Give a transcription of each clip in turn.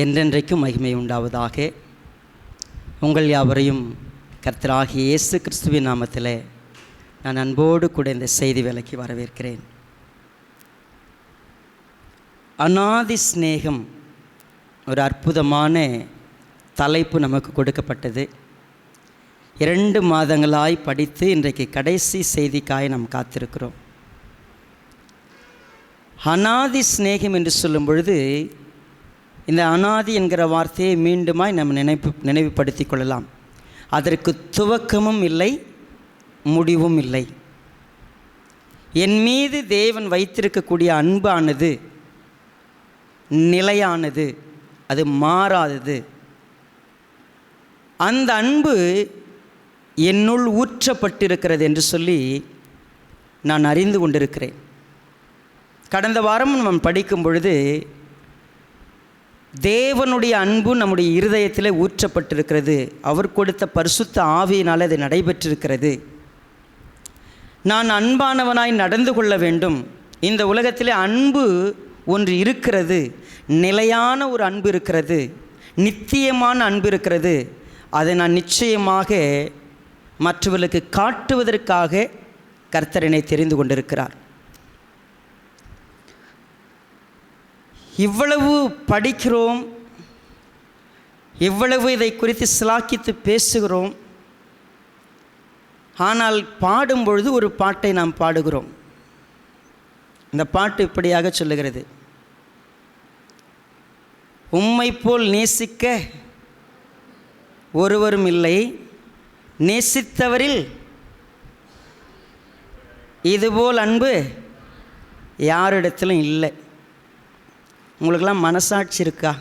என்றென்றைக்கும் மகிமை உண்டாவதாக. உங்கள் யாவரையும் கர்த்தராகிய இயேசு கிறிஸ்துவின் நாமத்தில் நான் அன்போடு கூட இந்த செய்தி வேலைக்கு வரவேற்கிறேன். அநாதி சிநேகம் ஒரு அற்புதமான தலைப்பு நமக்கு கொடுக்கப்பட்டது. 2 மாதங்களாய் படித்து இன்றைக்கு கடைசி செய்திக்காய் நாம் காத்திருக்கிறோம். அநாதி சிநேகம் என்று சொல்லும் பொழுது இந்த அநாதி என்கிற வார்த்தையை மீண்டுமாய் நம்ம நினைவுபடுத்தி கொள்ளலாம். அதற்கு துவக்கமும் இல்லை, முடிவும் இல்லை. என் மீது தேவன் வைத்திருக்கக்கூடிய அன்பானது நிலையானது, அது மாறாதது. அந்த அன்பு என்னுள் ஊற்றப்பட்டிருக்கிறது என்று சொல்லி நான் அறிந்து கொண்டிருக்கிறேன். கடந்த வாரம் நம்ம படிக்கும் பொழுது தேவனுடைய அன்பு நம்முடைய இருதயத்தில் ஊற்றப்பட்டிருக்கிறது. அவர் கொடுத்த பரிசுத்த ஆவியினால் அது நடைபெற்றிருக்கிறது. நான் அன்பானவனாய் நடந்து கொள்ள வேண்டும். இந்த உலகத்தில் அன்பு ஒன்று இருக்கிறது, நிலையான ஒரு அன்பு இருக்கிறது, நித்தியமான அன்பு இருக்கிறது. அதை நான் நிச்சயமாக மற்றவர்களுக்கு காட்டுவதற்காக கர்த்தர் என்னை தெரிந்து கொண்டிருக்கிறார். இவ்வளவு படிக்கிறோம், இவ்வளவு இதை குறித்து சிலாக்கித்து பேசுகிறோம். ஆனால் பாடும் பொழுது ஒரு பாட்டை நாம் பாடுகிறோம். இந்த பாட்டு இப்படியாக சொல்லுகிறது: உம்மை போல் நேசிக்க ஒருவரும் இல்லை, நேசித்தவரில் இதுபோல் அன்பு யாரிடத்திலும் இல்லை. உங்களுக்கெல்லாம் மனசாட்சி இருக்கா?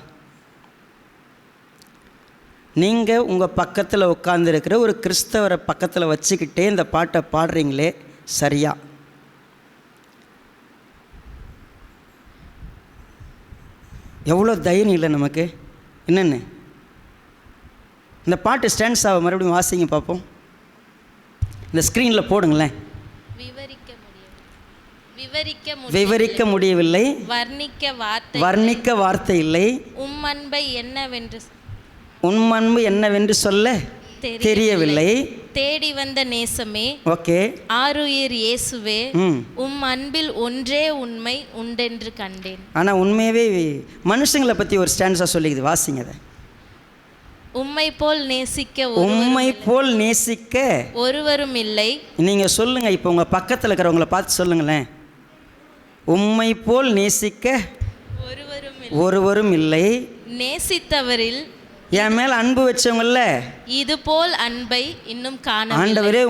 நீங்கள் உங்கள் பக்கத்தில் உட்கார்ந்துருக்கிற ஒரு கிறிஸ்தவரை பக்கத்தில் வச்சுக்கிட்டே இந்த பாட்டை பாடுறீங்களே, சரியா? எவ்வளோ தைரியம் இல்லை நமக்கு! என்னென்னு இந்த பாட்டு ஸ்டாண்ட்ஸ் ஆக மறுபடியும் வாசிங்க பார்ப்போம். இந்த ஸ்க்ரீனில் போடுங்களேன். விவரிக்க முடியவில்லை, வர்ணிக்க வார்த்தை இல்லை. உம் அன்பு என்னவென்று சொல்ல தெரியவில்லை. தேடி வந்த நேசமே, ஓகே, ஆருயிர் இயேசுவே, உம் அன்பில் ஒன்றே உண்மை உண்டென்று கண்டேன். ஆனால் உண்மையவே மனுஷங்களை பற்றி ஒரு ஸ்டாண்ட்ஸாக சொல்லிக்குது. வாசிங்க அதை. உம்மை போல் நேசிக்க ஒருவரும் இல்லை. நீங்கள் சொல்லுங்கள், இப்போ உங்கள் பக்கத்தில் இருக்கிறவங்கள பார்த்து சொல்லுங்களேன். உம்மை போல் நேசிக்க ஒருவரும் இல்லை, நேசித்தவரில் என் மேல் அன்பு வச்சவங்கள இது போல் அன்பை இன்னும் காண. ஆண்டவரே,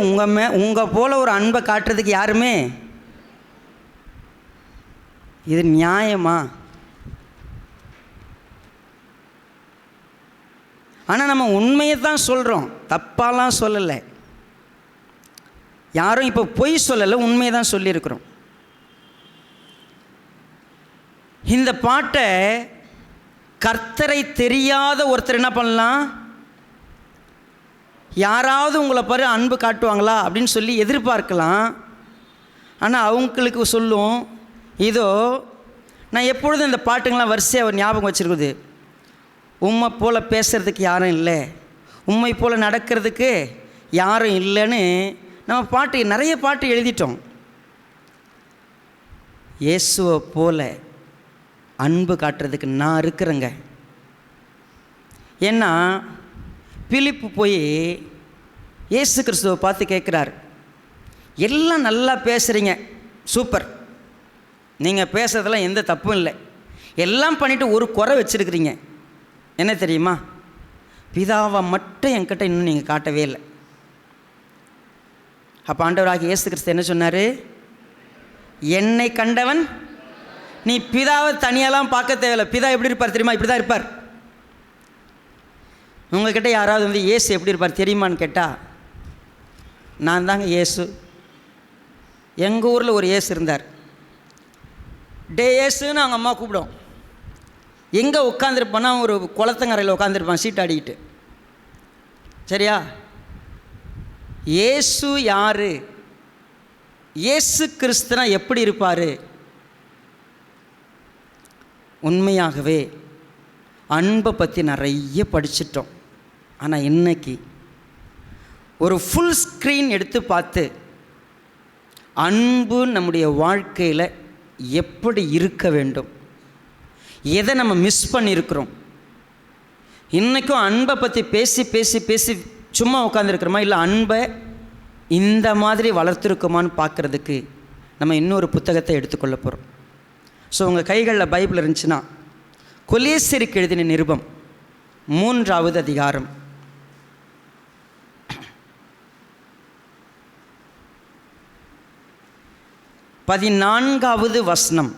உங்கள் போல ஒரு அன்பை காட்டுறதுக்கு யாருமே. இது நியாயமா? ஆனால் நம்ம உண்மையை தான் சொல்கிறோம், தப்பாலாம் சொல்லலை. யாரும் இப்போ பொய் சொல்லலை, உண்மையை தான் சொல்லியிருக்கிறோம். இந்த பாட்டை கர்த்தரை தெரியாத ஒருத்தர் என்ன பண்ணலாம்? யாராவது உங்களை பாரு அன்பு காட்டுவாங்களா அப்படின்னு சொல்லி எதிர்பார்க்கலாம். ஆனால் அவங்களுக்கு சொல்லும், இதோ நான் எப்பொழுதும் இந்த பாட்டுங்களாம் வரிசையாக ஞாபகம் வச்சுருக்குது. உம்மை போல் பேசுகிறதுக்கு யாரும் இல்லை, உம்மை போல் நடக்கிறதுக்கு யாரும் இல்லைன்னு நம்ம நிறைய பாட்டு எழுதிட்டோம். இயேசுவை போல அன்பு காட்டுறதுக்கு நான் இருக்கிறேங்க. ஏன்னா பிலிப்பு போய் இயேசு கிறிஸ்துவை பார்த்து கேட்குறார், எல்லாம் நல்லா பேசுகிறீங்க, சூப்பர், நீங்கள் பேசுறதெல்லாம் எந்த தப்பும் இல்லை, எல்லாம் பண்ணிவிட்டு ஒரு குறை வச்சுருக்கிறீங்க. என்ன தெரியுமா? பிதாவை மட்டும் என்கிட்ட இன்னும் நீங்கள் காட்டவே இல்லை. அப்போ ஆண்டவராகிய இயேசு கிறிஸ்து என்ன சொன்னார்? என்னை கண்டவன், நீ பிதாவை தனியாலாம் பார்க்க தேவையில்லை. பிதா எப்படி இருப்பார் தெரியுமா? இப்படி தான் இருப்பார். உங்கள்கிட்ட யாராவது இயேசு எப்படி இருப்பார் தெரியுமான்னு கேட்டால், நான் தாங்க இயேசு. எங்கள் ஊரில் ஒரு இயேசு இருந்தார். டே இயேசுன்னு அவங்க அம்மா கூப்பிடும். எங்கே உட்காந்துருப்பான்னா ஒரு குளத்தங்கரையில் உட்காந்துருப்பான் சீட் ஆடிக்கிட்டு. சரியா? இயேசு யார்? இயேசு கிறிஸ்துனா எப்படி இருப்பார்? உண்மையாகவே அன்பை பற்றி நிறைய படிச்சிட்டோம். ஆனால் இன்னைக்கு ஒரு ஃபுல் ஸ்க்ரீன் எடுத்து பார்த்து அன்பு நம்முடைய வாழ்க்கையில் எப்படி இருக்க வேண்டும், எதை நம்ம மிஸ் பண்ணியிருக்கிறோம், இன்றைக்கும் அன்பை பற்றி பேசி பேசி பேசி சும்மா உட்காந்துருக்கிறோமா, இல்லை அன்பை இந்த மாதிரி வளர்த்துருக்குமான்னு பார்க்குறதுக்கு நம்ம இன்னொரு புத்தகத்தை எடுத்துக்கொள்ள போகிறோம். ஸோ உங்கள் கைகளில் பைபிள் இருந்துச்சுன்னா கொலேசியருக்கு எழுதின நிருபம் 3வது அதிகாரம் 14வது வசனம்.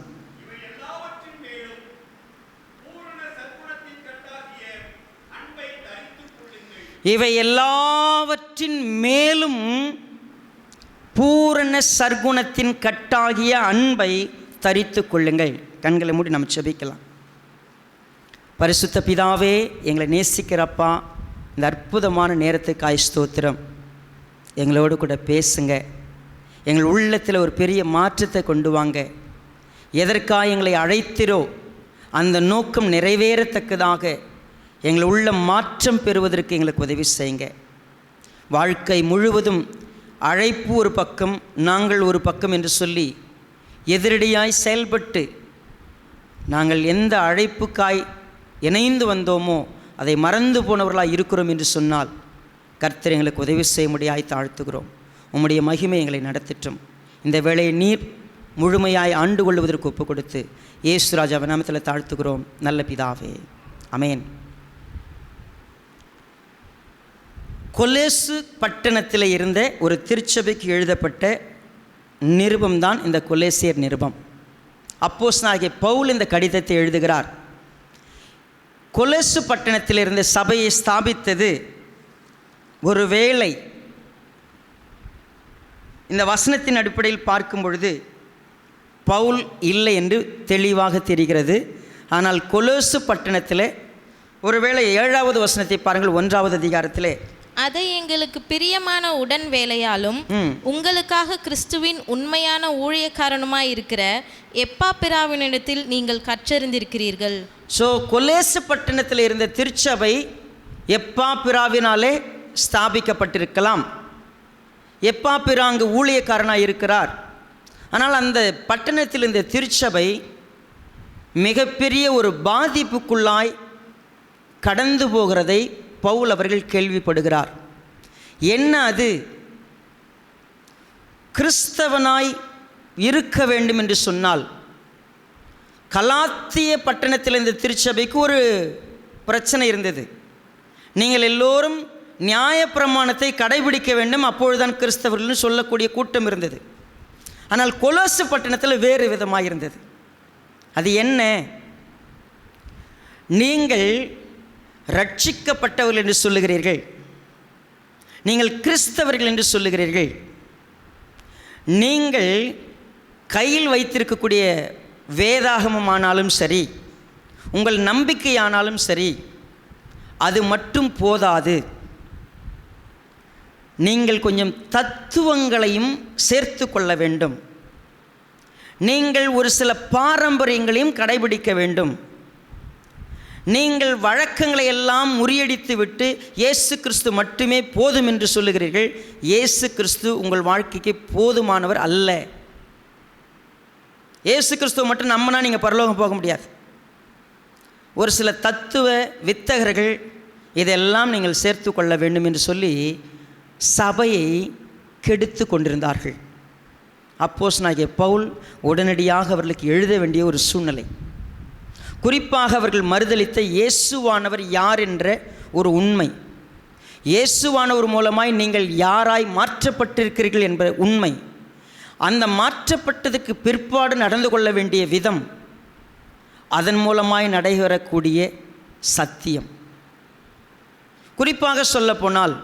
இவை எல்லாவற்றின் மேலும் பூரண சர்க்குணத்தின் கட்டாகிய அன்பை தரித்து கொள்ளுங்கள். கண்களை மூடி நம்ம செபிக்கலாம். பரிசுத்த பிதாவே, எங்களை நேசிக்கிறப்பா, இந்த அற்புதமான நேரத்துக்காய் ஸ்தோத்திரம். எங்களோடு கூட பேசுங்க. எங்கள் உள்ளத்தில் ஒரு பெரிய மாற்றத்தை கொண்டு வாங்க. எதற்காக எங்களை அழைத்திரோ அந்த நோக்கம் நிறைவேறத்தக்கதாக எங்கள் உள்ள மாற்றம் பெறுவதற்கு எங்களுக்கு உதவி செய்யுங்க. வாழ்க்கை முழுவதும் அழைப்பு ஒரு பக்கம், நாங்கள் ஒரு பக்கம் என்று சொல்லி எதிரடியாய் செயல்பட்டு நாங்கள் எந்த அழைப்புக்காய் இணைந்து வந்தோமோ அதை மறந்து போனவர்களாக இருக்கிறோம் என்று சொன்னால் கர்த்தர் எங்களுக்கு உதவி செய்ய முடியாய் தாழ்த்துகிறோம். உம்முடைய மகிமை எங்களை நடத்திட்டும். இந்த வேளையை நீர் முழுமையாய் ஆண்டு கொள்வதற்கு ஒப்பு கொடுத்து இயேசு ராஜாவின் நாமத்தில் தாழ்த்துகிறோம் நல்ல பிதாவே, ஆமென். கொலேசு பட்டணத்தில் இருந்த ஒரு திருச்சபைக்கு எழுதப்பட்ட நிருபம்தான் இந்த கொலேசியர் நிருபம். அப்போஸ்தலனாகிய பவுல் இந்த கடிதத்தை எழுதுகிறார். கொலேசு பட்டணத்தில் இருந்த சபையை ஸ்தாபித்தது ஒருவேளை இந்த வசனத்தின் அடிப்படையில் பார்க்கும் பொழுது பவுல் இல்லை என்று தெளிவாக தெரிகிறது. ஆனால் கொலேசு பட்டணத்தில் ஒருவேளை 7வது வசனத்தை பாருங்கள், 1வது அதிகாரத்திலே, அதை எங்களுக்கு பிரியமான உடன் வேலையாலும் உங்களுக்காக கிறிஸ்துவின் உண்மையான ஊழியக்காரனுமாய் இருக்கிற எப்பாப்பிராவினிடத்தில் நீங்கள் கற்றறிந்திருக்கிறீர்கள். ஸோ கொலேசு பட்டணத்தில் இருந்த திருச்சபை எப்பாப்பிராவினாலே ஸ்தாபிக்கப்பட்டிருக்கலாம். எப்பாப்பிரா அங்கு ஊழியக்காரனாக இருக்கிறார். ஆனால் அந்த பட்டணத்தில் இந்த திருச்சபை மிகப்பெரிய ஒரு பாதிப்புக்குள்ளாய் கடந்து போகிறதை பவுல் அவர்கள் கேள்விப்படுகிறார். என்ன அது? கிறிஸ்தவனாய் இருக்க வேண்டும் என்று சொன்னால் கலாத்திய பட்டணத்தில் இந்த திருச்சபைக்கு ஒரு பிரச்சனை இருந்தது. நீங்கள் எல்லோரும் நியாயப்பிரமாணத்தை கடைபிடிக்க வேண்டும், அப்பொழுதுதான் கிறிஸ்தவர்கள்னு சொல்லக்கூடிய கூட்டம் இருந்தது. ஆனால் கொலோசு பட்டணத்தில் வேறு விதமாக இருந்தது. அது என்ன? நீங்கள் ரட்சிக்கப்பட்டவர்கள் என்று சொல்லுகிறீர்கள், நீங்கள் கிறிஸ்தவர்கள் என்று சொல்லுகிறீர்கள், நீங்கள் கையில் வைத்திருக்கக்கூடிய வேதாகமமானாலும் சரி, உங்கள் நம்பிக்கையானாலும் சரி, அது மட்டும் போதாது. நீங்கள் கொஞ்சம் தத்துவங்களையும் சேர்த்து கொள்ள வேண்டும். நீங்கள் ஒரு சில பாரம்பரியங்களையும் கடைபிடிக்க வேண்டும். நீங்கள் வழக்கங்களை எல்லாம் முறியடித்து விட்டு இயேசு கிறிஸ்து மட்டுமே போதும் என்று சொல்லுகிறீர்கள். இயேசு கிறிஸ்து உங்கள் வாழ்க்கைக்கு போதுமானவர் அல்ல. இயேசு கிறிஸ்துவை மட்டும் நம்பினா நீங்கள் பரலோகம் போக முடியாது. ஒரு சில தத்துவ வித்தகர்கள் இதெல்லாம் நீங்கள் சேர்த்து கொள்ள வேண்டும் என்று சொல்லி சபையை கெடுத்து கொண்டிருந்தார்கள். அப்போஸ்தலனாகிய பவுல் உடனடியாக அவர்களுக்கு எழுத வேண்டிய ஒரு சூழ்நிலை. குறிப்பாக அவர்கள் மறுதலித்த இயேசுவானவர் யார் என்ற ஒரு உண்மை, இயேசுவானவர் மூலமாய் நீங்கள் யாராய் மாற்றப்பட்டிருக்கிறீர்கள் என்ற உண்மை, அந்த மாற்றப்பட்டதுக்கு பிற்பாடு நடந்து கொள்ள வேண்டிய விதம், அதன் மூலமாய் நடைபெறக்கூடிய சத்தியம். குறிப்பாக சொல்லப்போனால்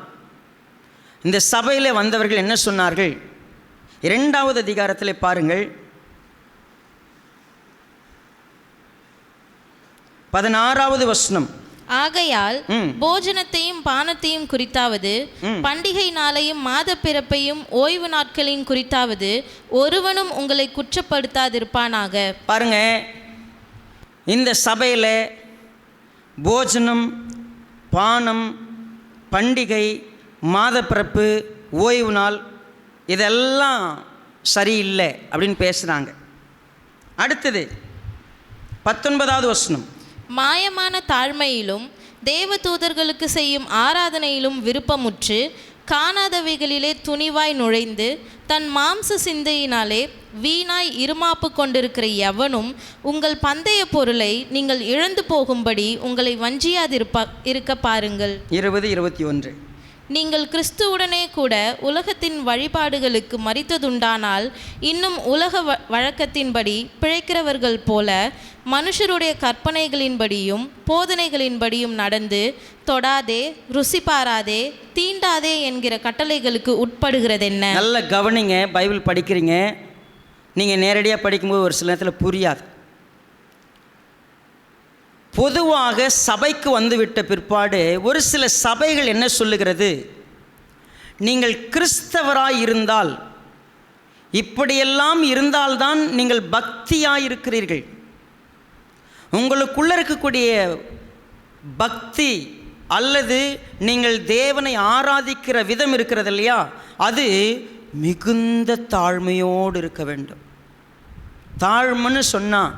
இந்த சபையில் வந்தவர்கள் என்ன சொன்னார்கள்? 2வது அதிகாரத்தில் பாருங்கள், 16வது வசனம். ஆகையால் போஜனத்தையும் பானத்தையும் குறித்தாவது, பண்டிகை நாளையும் மாத பிறப்பையும் ஓய்வு நாட்களையும் குறித்தாவது ஒருவனும் உங்களை குற்றப்படுத்தாதிருப்பானாக. பாருங்க, இந்த சபையில் போஜனம், பானம், பண்டிகை, மாதப்பிறப்பு, ஓய்வு நாள் இதெல்லாம் சரியில்லை அப்படின்னு பேசுகிறாங்க. அடுத்தது 19வது வசனம். மாயமான தாழ்மையிலும் தேவதூதர்களுக்கு செய்யும் ஆராதனையிலும் விருப்பமுற்று காணாதவைகளிலே துணிவாய் நுழைந்து தன் மாம்ச சிந்தையினாலே வீணாய் இருமாப்பு கொண்டிருக்கிற எவனும் உங்கள் பந்தய பொருளை நீங்கள் இழந்து போகும்படி உங்களை இருக்க பாருங்கள். 20-21. நீங்கள் கிறிஸ்துவுடனே கூட உலகத்தின் வழிபாடுகளுக்கு மரித்ததுண்டானால் இன்னும் உலக வழக்கத்தின்படி பிழைக்கிறவர்கள் போல மனுஷருடைய கற்பனைகளின்படியும் போதனைகளின்படியும் நடந்து தொடாதே, ருசி பாராதே, தீண்டாதே என்கிற கட்டளைகளுக்கு உட்படுகிறதென்ன. நல்ல கவனிங்க. பைபிள் படிக்கிறீங்க, நீங்கள் நேரடியாக படிக்கும்போது ஒரு சில நேரத்தில் புரியாது. பொதுவாக சபைக்கு வந்துவிட்ட பிற்பாடு ஒரு சில சபைகள் என்ன சொல்லுகிறது, நீங்கள் கிறிஸ்தவராய் இருந்தால், இப்படியெல்லாம் இருந்தால்தான் நீங்கள் பக்தியாய் இருக்கிறீர்கள். உங்களுக்குள்ள இருக்கக்கூடிய பக்தி அல்லது நீங்கள் தேவனை ஆராதிக்கிற விதம் இருக்கிறது இல்லையா, அது மிகுந்த தாழ்மையோடு இருக்க வேண்டும். தாழ்மைன்னு சொன்னால்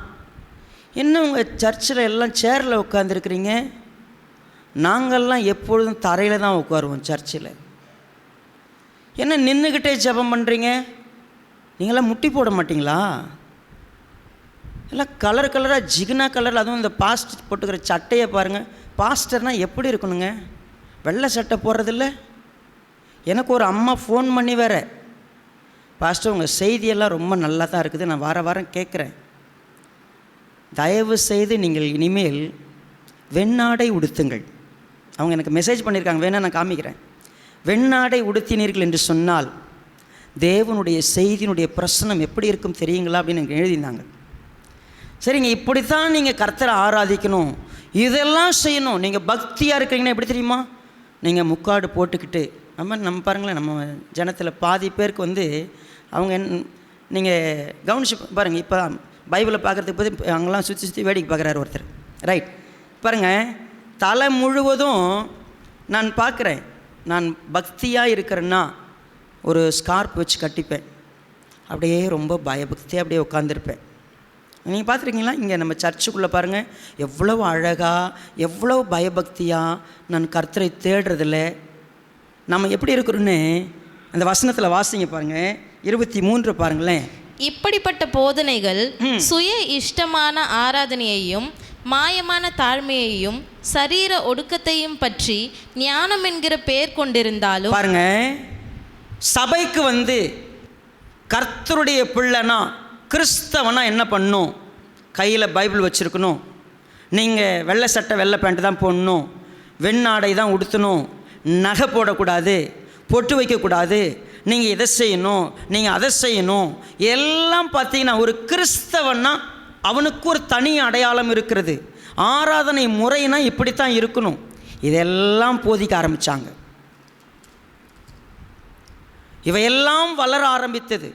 என்ன, உங்கள் சர்ச்சில் எல்லாம் சேரில் உட்காந்துருக்குறீங்க, நாங்கள்லாம் எப்பொழுதும் தரையில் தான் உட்காருவோம் சர்ச்சில். என்ன நின்றுக்கிட்டே ஜெபம் பண்ணுறீங்க, நீங்களாம் முட்டி போட மாட்டிங்களா? எல்லாம் கலர் கலராக ஜிகினா கலரில், அதுவும் இந்த பாஸ்டர் போட்டுக்கிற சட்டையை பாருங்கள். பாஸ்டர்னால் எப்படி இருக்கணுங்க, வெள்ளை சட்டை போடுறதில்ல. எனக்கு ஒரு அம்மா ஃபோன் பண்ணி வேற, பாஸ்டர் உங்கள் செய்தியெல்லாம் ரொம்ப நல்லா தான் இருக்குது, நான் வாரம் கேட்குறேன், தயவு செய்து நீங்கள் இனிமேல் வெண்ணாடை உடுத்துங்கள். அவங்க எனக்கு மெசேஜ் பண்ணியிருக்காங்க, வேணா நான் காமிக்கிறேன். வெண்ணாடை உடுத்தினீர்கள் என்று சொன்னால் தேவனுடைய செய்தியினுடைய பிரசனம் எப்படி இருக்கும் தெரியுங்களா அப்படின்னு எனக்கு எழுதினாங்க. சரிங்க, இப்படித்தான் நீங்கள் கர்த்தரை ஆராதிக்கணும், இதெல்லாம் செய்யணும். நீங்கள் பக்தியாக இருக்கிறீங்கன்னா எப்படி தெரியுமா, நீங்கள் முக்காடு போட்டுக்கிட்டு நம்ம பாருங்களேன், நம்ம ஜனத்தில் பாதி பேருக்கு வந்து அவங்க நீங்கள் கவனிச்சு பாருங்கள். இப்போ பைபிளை பார்க்குறதுக்கு போது அங்கெல்லாம் சுற்றி வேடிக்கை பார்க்குறாரு ஒருத்தர், ரைட்? பாருங்கள், தலை முழுவதும் நான் பார்க்குறேன், நான் பக்தியாக இருக்கிறேன்னா ஒரு ஸ்கார்ப் வச்சு கட்டிப்பேன், அப்படியே ரொம்ப பயபக்தியாக அப்படியே உட்காந்துருப்பேன். நீங்கள் பார்த்துருக்கீங்களா? இங்கே நம்ம சர்ச்சுக்குள்ளே பாருங்கள், எவ்வளோ அழகாக, எவ்வளோ பயபக்தியாக நான் கர்த்தரை தேடுறதில்ல. நம்ம எப்படி இருக்கிறோன்னு அந்த வசனத்தில் வாசிங்க பாருங்கள், 23 பாருங்களேன். இப்படிப்பட்ட போதனைகள் சுய இஷ்டமான ஆராதனையையும் மாயமான தாழ்மையையும் சரீர ஒடுக்கத்தையும் பற்றி ஞானம் என்கிற பெயர் கொண்டிருந்தாலும் பாருங்க, சபைக்கு வந்து கர்த்தருடைய பிள்ளைனா கிறிஸ்தவனா என்ன பண்ணும், கையில் பைபிள் வச்சுருக்கணும், நீங்கள் வெள்ளை சட்டை வெள்ளை பேண்ட்டு தான் போடணும், வெண்ணாடை தான் உடுத்தணும், நகை போடக்கூடாது, பொட்டு வைக்கக்கூடாது, நீங்கள் இதை செய்யணும், நீங்கள் அதை செய்யணும், எல்லாம் பார்த்தீங்கன்னா ஒரு கிறிஸ்தவன்னா அவனுக்கு ஒரு தனி அடையாளம் இருக்கிறது. ஆராதனை முறைனா இப்படித்தான் இருக்கணும். இதெல்லாம் போதிக்க ஆரம்பித்தாங்க. இவையெல்லாம் வளர ஆரம்பித்தது.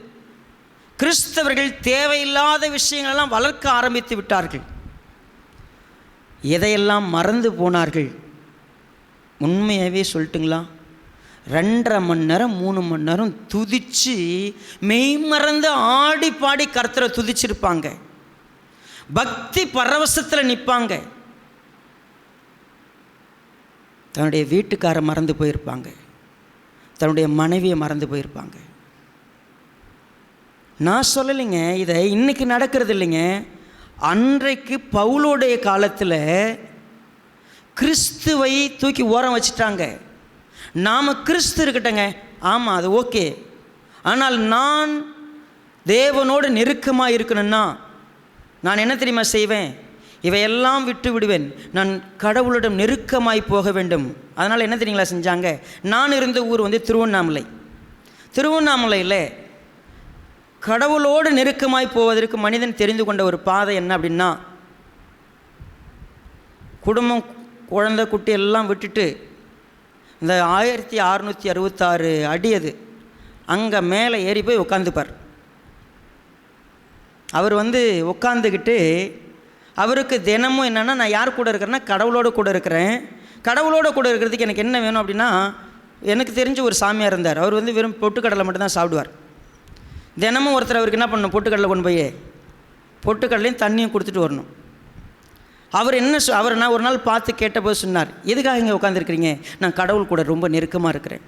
கிறிஸ்தவர்கள் தேவையில்லாத விஷயங்களெல்லாம் வளர்க்க ஆரம்பித்து விட்டார்கள். எதையெல்லாம் மறந்து போனார்கள். உண்மையாகவே சொல்லட்டுங்களா, 2.5 மணி நேரம் 3 மணி நேரம் துதித்து மெய் மறந்து ஆடி பாடி கர்த்தரை துதிச்சிருப்பாங்க. பக்தி பரவசத்தில் நிற்பாங்க. தன்னுடைய வீட்டுக்காரை மறந்து போயிருப்பாங்க, தன்னுடைய மனைவியை மறந்து போயிருப்பாங்க. நான் சொல்லலைங்க, இதை இன்னைக்கு நடக்கிறது இல்லைங்க. அன்றைக்கு பவுலோடைய காலத்தில் கிறிஸ்துவை தூக்கி ஓரம் வச்சுட்டாங்க. நாம் கிறிஸ்து இருக்கட்டங்க, ஆமாம் அது ஓகே, ஆனால் நான் தேவனோடு நெருக்கமாக இருக்கணும்னா நான் என்ன தெரியுமா செய்வேன், இவையெல்லாம் விட்டு விடுவேன், நான் கடவுளிடம் நெருக்கமாய் போக வேண்டும். அதனால் என்ன தெரியுங்களா செஞ்சாங்க, நான் இருந்த ஊர் வந்து திருவண்ணாமலை. திருவண்ணாமலையில் கடவுளோடு நெருக்கமாய் போவதற்கு மனிதன் தெரிந்து கொண்ட ஒரு பாதை என்ன அப்படின்னா, குடும்பம் குழந்தை குட்டி எல்லாம் விட்டுட்டு இந்த 1666 அடி அது அங்கே மேலே ஏறி போய் உட்காந்துப்பார். அவர் வந்து உட்காந்துக்கிட்டு அவருக்கு தினமும் என்னென்னா, நான் யார் கூட இருக்கிறேன்னா கடவுளோடு கூட இருக்கிறேன். கடவுளோடு கூட இருக்கிறதுக்கு எனக்கு என்ன வேணும் அப்படின்னா, எனக்கு தெரிஞ்ச ஒரு சாமியார் இருந்தார். அவர் வந்து வெறும் பொட்டுக்கடலை மட்டும்தான் சாப்பிடுவார். தினமும் ஒருத்தர் அவருக்கு என்ன பண்ணணும், பொட்டுக்கடலை கொண்டு போய் பொட்டுக்கடலையும் தண்ணியும் கொடுத்துட்டு வரணும். அவர் அவர் நான் ஒரு நாள் பார்த்து கேட்டபோது சொன்னார், எதுக்காக இங்கே உட்காந்துருக்கிறீங்க? நான் கடவுள் கூட ரொம்ப நெருக்கமாக இருக்கிறேன்.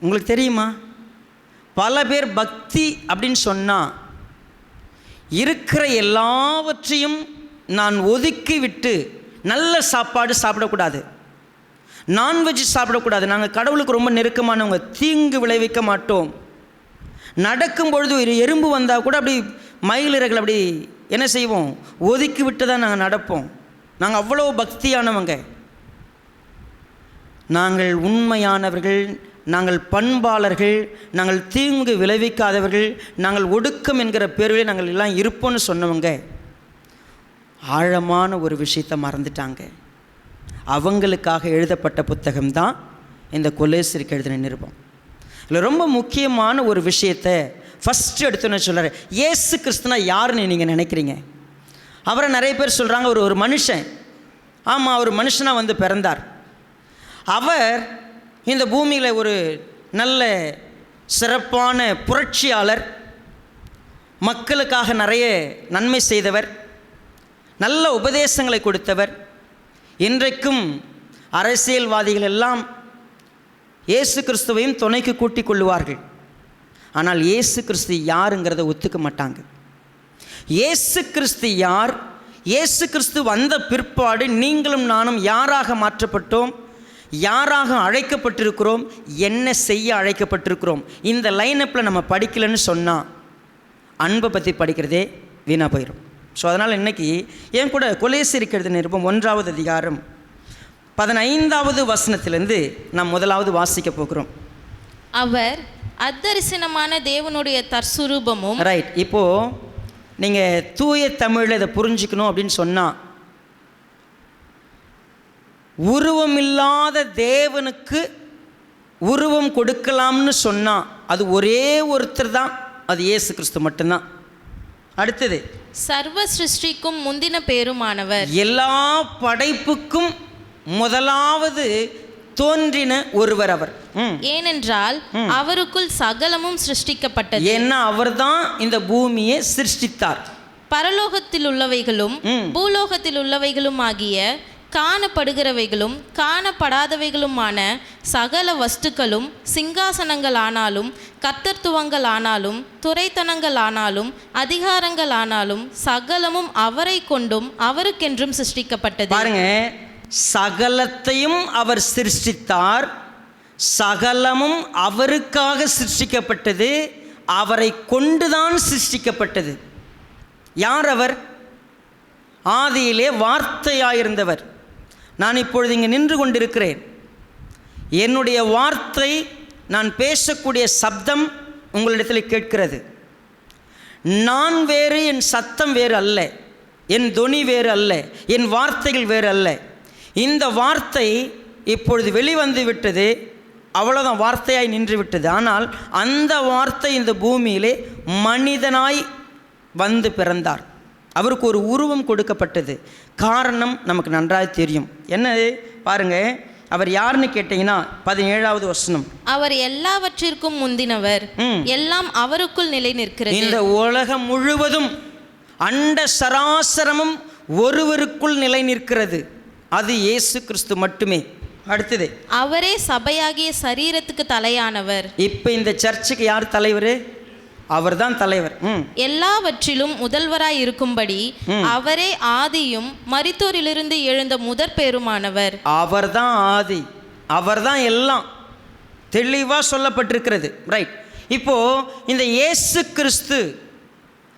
உங்களுக்கு தெரியுமா, பல பேர் பக்தி அப்படின்னு சொன்னால் இருக்கிற எல்லாவற்றையும் நான் ஒதுக்கி விட்டு நல்ல சாப்பாடு சாப்பிடக்கூடாது, நான்வெஜ் சாப்பிடக்கூடாது, நாங்கள் கடவுளுக்கு ரொம்ப நெருக்கமானவங்க, தீங்கு விளைவிக்க மாட்டோம். நடக்கும் பொழுது ஒரு எறும்பு வந்தால் கூட அப்படி மயிலிறகுகள் அப்படி என்ன செய்வோம், ஒதுக்கி விட்டு தான் நாங்கள் நடப்போம். நாங்கள் அவ்வளோ பக்தியானவங்க. நாங்கள் உண்மையானவர்கள், நாங்கள் பண்பாளர்கள், நாங்கள் தீங்கு விளைவிக்காதவர்கள், நாங்கள் ஒடுக்கம் என்கிற பேரில் நாங்கள் எல்லாம் இருப்போம்னு சொன்னவங்க ஆழமான ஒரு விஷயத்தை மறந்துட்டாங்க. அவங்களுக்காக எழுதப்பட்ட புத்தகம்தான் இந்த கொலேசியருக்கு எழுதின நிருபம். இதில் ரொம்ப முக்கியமான ஒரு விஷயத்தை ஃபஸ்ட்டு எடுத்துன்னு சொல்கிறார். இயேசு கிறிஸ்துனா யாருன்னு நீங்கள் நினைக்கிறீங்க? அவரை நிறைய பேர் சொல்கிறாங்க ஒரு மனுஷன். ஆமாம், ஒரு மனுஷனாக வந்து பிறந்தார். அவர் இந்த பூமியில் ஒரு நல்ல சிறப்பான புரட்சியாளர், மக்களுக்காக நிறைய நன்மை செய்தவர், நல்ல உபதேசங்களை கொடுத்தவர். இன்றைக்கும் அரசியல்வாதிகள் எல்லாம் இயேசு கிறிஸ்துவையும் துணைக்கு கூட்டிக் கொள்ளுவார்கள். ஆனால் இயேசு கிறிஸ்து யாருங்கிறத ஒத்துக்க மாட்டாங்க. இயேசு கிறிஸ்து யார்? இயேசு கிறிஸ்து வந்த பிற்பாடு நீங்களும் நானும் யாராக மாற்றப்பட்டோம், யாராக அழைக்கப்பட்டிருக்கிறோம், என்ன செய்ய அழைக்கப்பட்டிருக்கிறோம், இந்த லைனப்பில் நம்ம படிக்கலைன்னு சொன்னால் அன்பை பற்றி படிக்கிறதே வீணாக போயிடும். ஸோ அதனால் இன்றைக்கி என் கூட கொலேசியருக்கு எழுதின நிருபம் 1வது அதிகாரம் 15வது வசனத்திலேருந்து நாம் முதலாவது வாசிக்க போகிறோம். அவர் அத்தரிசனமான தேவனுடைய தற்சுரூபமும். ரைட். இப்போது நீங்கள் தூய தமிழில் இதை புரிஞ்சுக்கணும் அப்படின்னு சொன்னால், உருவமில்லாத தேவனுக்கு உருவம் கொடுக்கலாம்னு சொன்னால் அது ஒரே ஒருத்தர் தான், அது இயேசு கிறிஸ்து மட்டும்தான். அடுத்தது, சர்வ சிருஷ்டிக்கும் முந்தின பேருமானவர். எல்லா படைப்புக்கும் முதலாவது தோன்றின ஒருவர் அவர். ஏனென்றால் அவருக்குள் சகலமும் சிருஷ்டிக்கப்பட்டது. ஏன்னா அவர்தான் இந்த பூமியை சிருஷ்டித்தார். பரலோகத்தில் உள்ளவைகளும் பூலோகத்தில் உள்ளவைகளும் ஆகிய காணப்படுகிறவைகளும் காணப்படாதவைகளுமான சகல வஸ்துக்களும், சிங்காசனங்கள் ஆனாலும், கர்த்தத்துவங்கள் ஆனாலும், துரைத்தனங்கள் ஆனாலும், அதிகாரங்கள் ஆனாலும் சகலமும் அவரை கொண்டும் அவருக்கென்றும் சிருஷ்டிக்கப்பட்டது. பாருங்க, சகலத்தையும் அவர் சிருஷ்டித்தார், சகலமும் அவருக்காக சிருஷ்டிக்கப்பட்டது, அவரை கொண்டுதான் சிருஷ்டிக்கப்பட்டது. யார் அவர்? ஆதியிலே வார்த்தையாயிருந்தவர். நான் இப்பொழுது இங்கே நின்று கொண்டிருக்கிறேன். என்னுடைய வார்த்தை, நான் பேசக்கூடிய சப்தம் உங்களிடத்தில் கேட்கிறது. நான் வேறு, என் சத்தம் வேறு அல்ல, என் தொனி வேறு அல்ல, என் வார்த்தைகள் வேறு அல்ல. இந்த வார்த்தை இப்பொழுது வெளிவந்து விட்டது, அவ்வளோதான், வார்த்தையாய் நின்று விட்டது. ஆனால் அந்த வார்த்தை இந்த பூமியிலே மனிதனாய் வந்து பிறந்தார். அவருக்கு ஒரு உருவம் கொடுக்கப்பட்டது. காரணம் நமக்கு நன்றாக தெரியும். என்னது பாருங்க, அவர் யாருன்னு கேட்டீங்கன்னா 17வது வசனம். அவர் எல்லாவற்றிற்கும் முந்தினவர், எல்லாம் அவருக்குள் நிலை நிற்கிறது. இந்த உலகம் முழுவதும், அண்ட சராசரமும் ஒருவருக்குள் நிலை நிற்கிறது, அது இயேசு கிறிஸ்து மட்டுமே. அடுத்தது, அவரே சபையாகிய சரீரத்துக்கு தலையானவர். இப்போ இந்த சர்ச்சுக்கு யார் தலைவர்? அவர் தான் தலைவர். எல்லாவற்றிலும் முதல்வராய் இருக்கும்படி அவரே ஆதியும் மரித்தோரிலிருந்து எழுந்த முதற் பேருமானவர். அவர் தான் ஆதி, அவர் தான் எல்லாம், தெளிவாக சொல்லப்பட்டிருக்கிறது. ரைட். இப்போ இந்த இயேசு கிறிஸ்து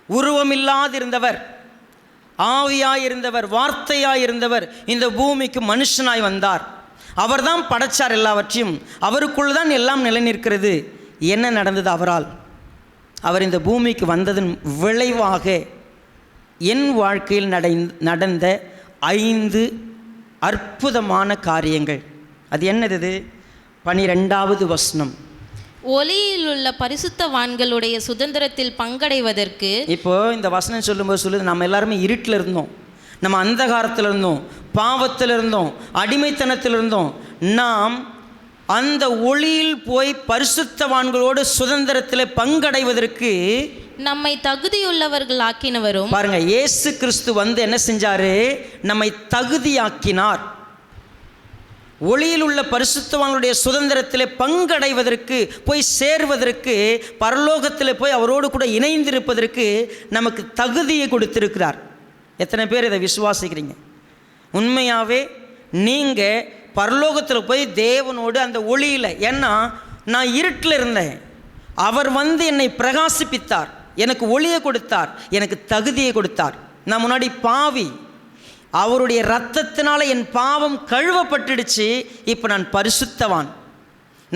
உருவமில்லாதிருந்தவர், ஆவியாயிருந்தவர், வார்த்தையாயிருந்தவர், இந்த பூமிக்கு மனுஷனாய் வந்தார். அவர் தான் படைச்சார் எல்லாவற்றையும், அவருக்குள் தான் எல்லாம் நிலை நிற்கிறது. என்ன நடந்தது அவரால்? அவர் இந்த பூமிக்கு வந்ததன் விளைவாக என் வாழ்க்கையில் நடந்த 5 அற்புதமான காரியங்கள். அது என்னது? 12வது வசனம். ஒளியில் உள்ள பரிசுத்தவான்களுடைய சுதந்திரத்தில் பங்கடைவதற்கு. இப்போ இந்த வசனம் சொல்லும்போது சொல்லுது, நம்ம எல்லாருமே இருட்டில் இருந்தோம், நம்ம அந்தகாரத்தில் இருந்தோம், பாவத்தில் இருந்தோம், அடிமைத்தனத்தில் இருந்தோம். நாம் அந்த ஒளியில் போய் பரிசுத்தவான்களோடு சுதந்திரத்தில் பங்கடைவதற்கு நம்மை தகுதியுள்ளவர்கள் ஆக்கினவரும். பாருங்க, இயேசு கிறிஸ்து வந்து என்ன செஞ்சாரு? நம்மை தகுதியாக்கினார். ஒளியில் உள்ள பரிசுத்தவான்களுடைய சுதந்திரத்தில் பங்கடைவதற்கு, போய் சேர்வதற்கு, பரலோகத்தில் போய் அவரோடு கூட இணைந்திருப்பதற்கு நமக்கு தகுதியை கொடுத்திருக்கிறார். எத்தனை பேர் இதை விசுவாசிக்கிறீங்க? உண்மையாகவே நீங்கள் பரலோகத்தில் போய் தேவனோடு அந்த ஒளியில், ஏன்னா நான் இருட்டில் இருந்தேன், அவர் வந்து என்னை பிரகாசிப்பித்தார், எனக்கு ஒளியை கொடுத்தார், எனக்கு தகுதியை கொடுத்தார். நான் முன்னாடி பாவி, அவருடைய இரத்தத்தினால என் பாவம் கழுவப்பட்டுடுச்சு. இப்போ நான் பரிசுத்தவான்,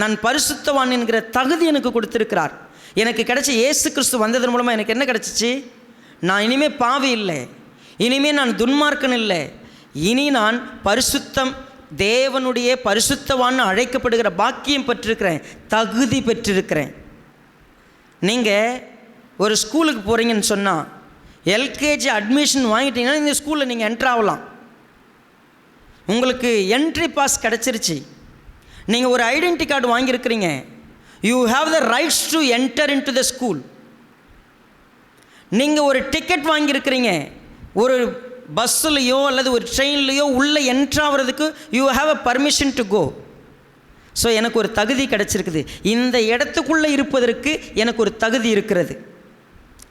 நான் பரிசுத்தவான் என்கிற தகுதி எனக்கு கொடுத்திருக்கிறார். எனக்கு கிடைச்ச இயேசு கிறிஸ்து வந்ததன் மூலமாக எனக்கு என்ன கிடைச்சிச்சு? நான் இனிமேல் பாவி இல்லை, இனிமேல் நான் துன்மார்க்கன் இல்லை, இனி நான் பரிசுத்தம், தேவனுடைய பரிசுத்தவான்னு அழைக்கப்படுகிற பாக்கியம் பெற்றிருக்கிறேன், தகுதி பெற்றிருக்கிறேன். நீங்கள் ஒரு ஸ்கூலுக்கு போகிறீங்கன்னு சொன்னால், எல்கேஜி அட்மிஷன் வாங்கிட்டீங்கன்னா இந்த ஸ்கூலில் நீங்கள் என்ட்ரு ஆகலாம். உங்களுக்கு என்ட்ரி பாஸ் கிடச்சிருச்சு, நீங்கள் ஒரு ஐடென்டி கார்டு வாங்கியிருக்கிறீங்க. You have the rights to enter in to the school. நீங்கள் ஒரு டிக்கெட் வாங்கியிருக்கிறீங்க, ஒரு பஸ்ஸுலேயோ அல்லது ஒரு ட்ரெயின்லேயோ உள்ளே என்ட்ராகிறதுக்கு you have a permission to go. So எனக்கு ஒரு தகுதி கிடச்சிருக்குது, இந்த இடத்துக்குள்ளே இருப்பதற்கு எனக்கு ஒரு தகுதி இருக்கிறது.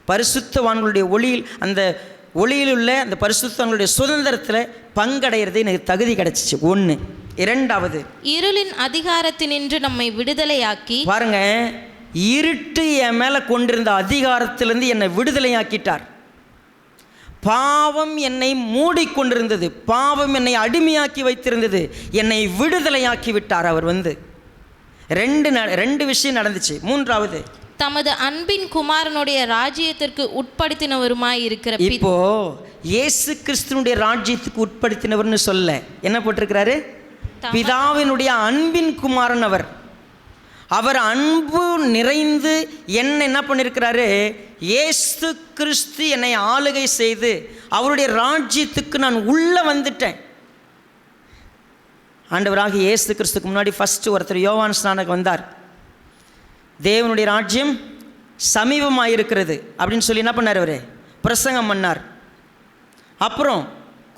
பரிசுத்தவான்களுடைய ஒளியில், அந்த ஒளியில் உள்ள அந்த பரிசுத்தவான்களுடைய சுதந்திரத்தில் பங்கடைகிறது எனக்கு தகுதி கிடச்சிச்சு. ஒன்று. இரண்டாவது, இருளின் அதிகாரத்தினின்று நம்மை விடுதலையாக்கி. பாருங்க, இருட்டு என் மேலே கொண்டிருந்த அதிகாரத்திலிருந்து என்னை விடுதலையாக்கிட்டார். பாவம் என்னை மூடிக்கொண்டிருந்தது, பாவம் என்னை அடிமையாக்கி வைத்திருந்தது, என்னை விடுதலையாக்கி விட்டார் அவர் வந்து. ரெண்டு விஷயம் நடந்துச்சு. மூன்றாவது, தமது அன்பின் குமாரனுடைய ராஜ்யத்திற்கு உட்படுத்தினவருமாய் இருக்கிற. இப்போ இயேசு கிறிஸ்துனுடைய ராஜ்யத்துக்கு உட்படுத்தினவர்னு சொல்ல என்ன போட்டிருக்கிறாரு? பிதாவினுடைய அன்பின் குமாரன் அவர். அவர் அன்பு நிறைந்து என்ன பண்ணியிருக்கிறாரு? இயேசு கிறிஸ்து என்னை ஆளுகை செய்து அவருடைய ராஜ்யத்துக்கு நான் உள்ளே வந்துட்டேன். ஆண்டவராக இயேசு கிறிஸ்துக்கு முன்னாடி ஃபஸ்ட்டு ஒருத்தர் யோவான் ஸ்நானகம் வந்தார். தேவனுடைய ராஜ்யம் சமீபமாக இருக்கிறது அப்படின்னு சொல்லி என்ன பண்ணார்? அவர் பிரசங்கம் பண்ணார். அப்புறம்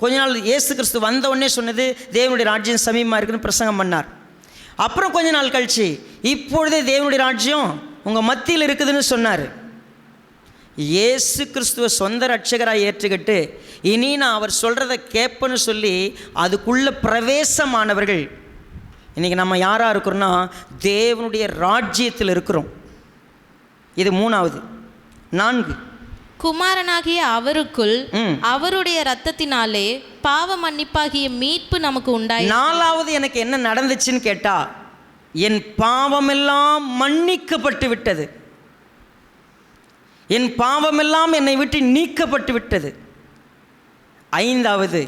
கொஞ்ச நாள் இயேசு கிறிஸ்து வந்த உடனே சொன்னது தேவனுடைய ராஜ்யம் சமீபமாக இருக்குதுன்னு பிரசங்கம் பண்ணார். அப்புறம் கொஞ்ச நாள் கழிச்சு இப்பொழுதே தேவனுடைய ராஜ்யம் உங்கள் மத்தியில் இருக்குதுன்னு சொன்னார். இயேசு கிறிஸ்துவ சொந்த ரட்சகராக ஏற்றுக்கிட்டு இனி நான் அவர் சொல்கிறத கேட்பேன்னு சொல்லி அதுக்குள்ளே பிரவேசமானவர்கள் இன்றைக்கி நம்ம யாராக இருக்கிறோன்னா தேவனுடைய ராஜ்யத்தில் இருக்கிறோம். இது மூணாவது. 4, குமாரனாகிய அவருக்குள் அவருடைய இரத்தத்தினாலே பாவ மன்னிப்பாகிய மீட்பு நமக்கு உண்டாயி. 4வது எனக்கு என்ன நடந்துச்சுன்னு கேட்டா, என் பாவமெல்லாம் மன்னிக்கப்பட்டு விட்டது, என் பாவமெல்லாம் என்னை விட்டு நீக்கப்பட்டு விட்டது. 5வது,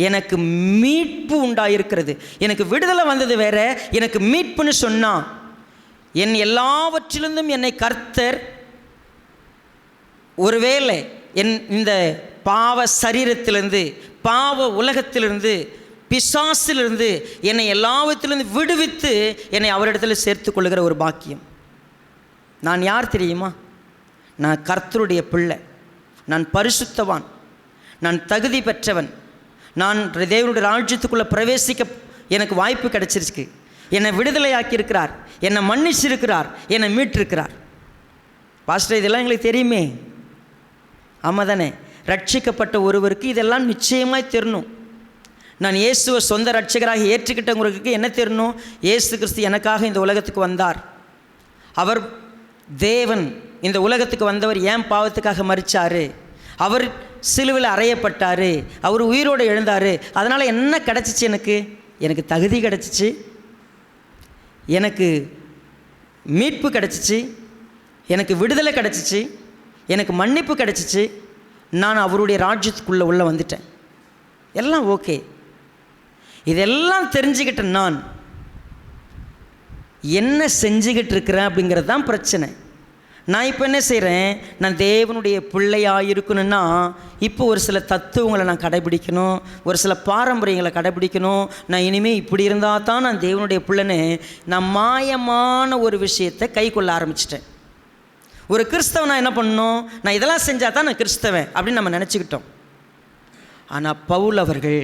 எனக்கு மீட்பு உண்டாயிருக்கிறது. எனக்கு விடுதலை வந்தது வேற, எனக்கு மீட்புன்னு சொன்னா, என் எல்லாவற்றிலிருந்தும் என்னை கர்த்தர் ஒருவேளை இந்த பாவ சரீரத்திலிருந்து, பாவ உலகத்திலிருந்து, பிசாசிலிருந்து என்னை எல்லாவற்றிலிருந்து விடுவித்து என்னை அவரிடத்தில் சேர்த்து கொள்ளுகிற ஒரு பாக்கியம். நான் யார் தெரியுமா? நான் கர்த்தருடைய பிள்ளை, நான் பரிசுத்தவான், நான் தகுதி பெற்றவன், நான் தேவனுடைய ராஜ்யத்துக்குள்ளே பிரவேசிக்க எனக்கு வாய்ப்பு கிடைச்சிருக்கு. என்னை விடுதலையாக்கியிருக்கிறார், என்னை மன்னிச்சிருக்கிறார், என்னை மீட்டிருக்கிறார். பாஸ்டர் இதெல்லாம் எங்களுக்கு தெரியுமே. ஆமாம் தானே? ரட்சிக்கப்பட்ட ஒருவருக்கு இதெல்லாம் நிச்சயமாக தெரியணும். நான் இயேசுவை சொந்த ரட்சகராக ஏற்றுக்கிட்டவங்களுக்கு என்ன தெரியணும்? இயேசு கிறிஸ்து எனக்காக இந்த உலகத்துக்கு வந்தார், அவர் தேவன், இந்த உலகத்துக்கு வந்தவர் ஏன் பாவத்துக்காக மரித்தார், அவர் சிலுவையில் அறையப்பட்டார், அவர் உயிரோடு எழுந்தார். அதனால் என்ன கிடச்சிச்சு? எனக்கு தகுதி கிடச்சிச்சு, எனக்கு மீட்பு கிடச்சிச்சு, எனக்கு விடுதலை கிடச்சிச்சு, எனக்கு மன்னிப்பு கிடச்சிச்சு, நான் அவருடைய ராஜ்யத்துக்குள்ளே உள்ளே வந்துட்டேன். எல்லாம் ஓகே. இதெல்லாம் தெரிஞ்சுக்கிட்ட நான் என்ன செஞ்சுக்கிட்டு இருக்கிறேன் அப்படிங்கிறது தான் பிரச்சனை. நான் இப்போ என்ன செய்கிறேன், நான் தேவனுடைய பிள்ளையாக இருக்கணும்னா இப்போ ஒரு சில தத்துவங்களை நான் கடைபிடிக்கணும், ஒரு சில பாரம்பரியங்களை கடைபிடிக்கணும். நான் இனிமேல் இப்படி இருந்தால் தான் நான் தேவனுடைய பிள்ளைன்னு நான் மாயமான ஒரு விஷயத்தை கை கொள்ள ஆரம்பிச்சிட்டேன். ஒரு கிறிஸ்தவன் நான் என்ன பண்ணணும், நான் இதெல்லாம் செஞ்சால் தான் நான் கிறிஸ்தவன் அப்படின்னு நம்ம நினச்சிக்கிட்டோம். ஆனால் பவுல் அவர்கள்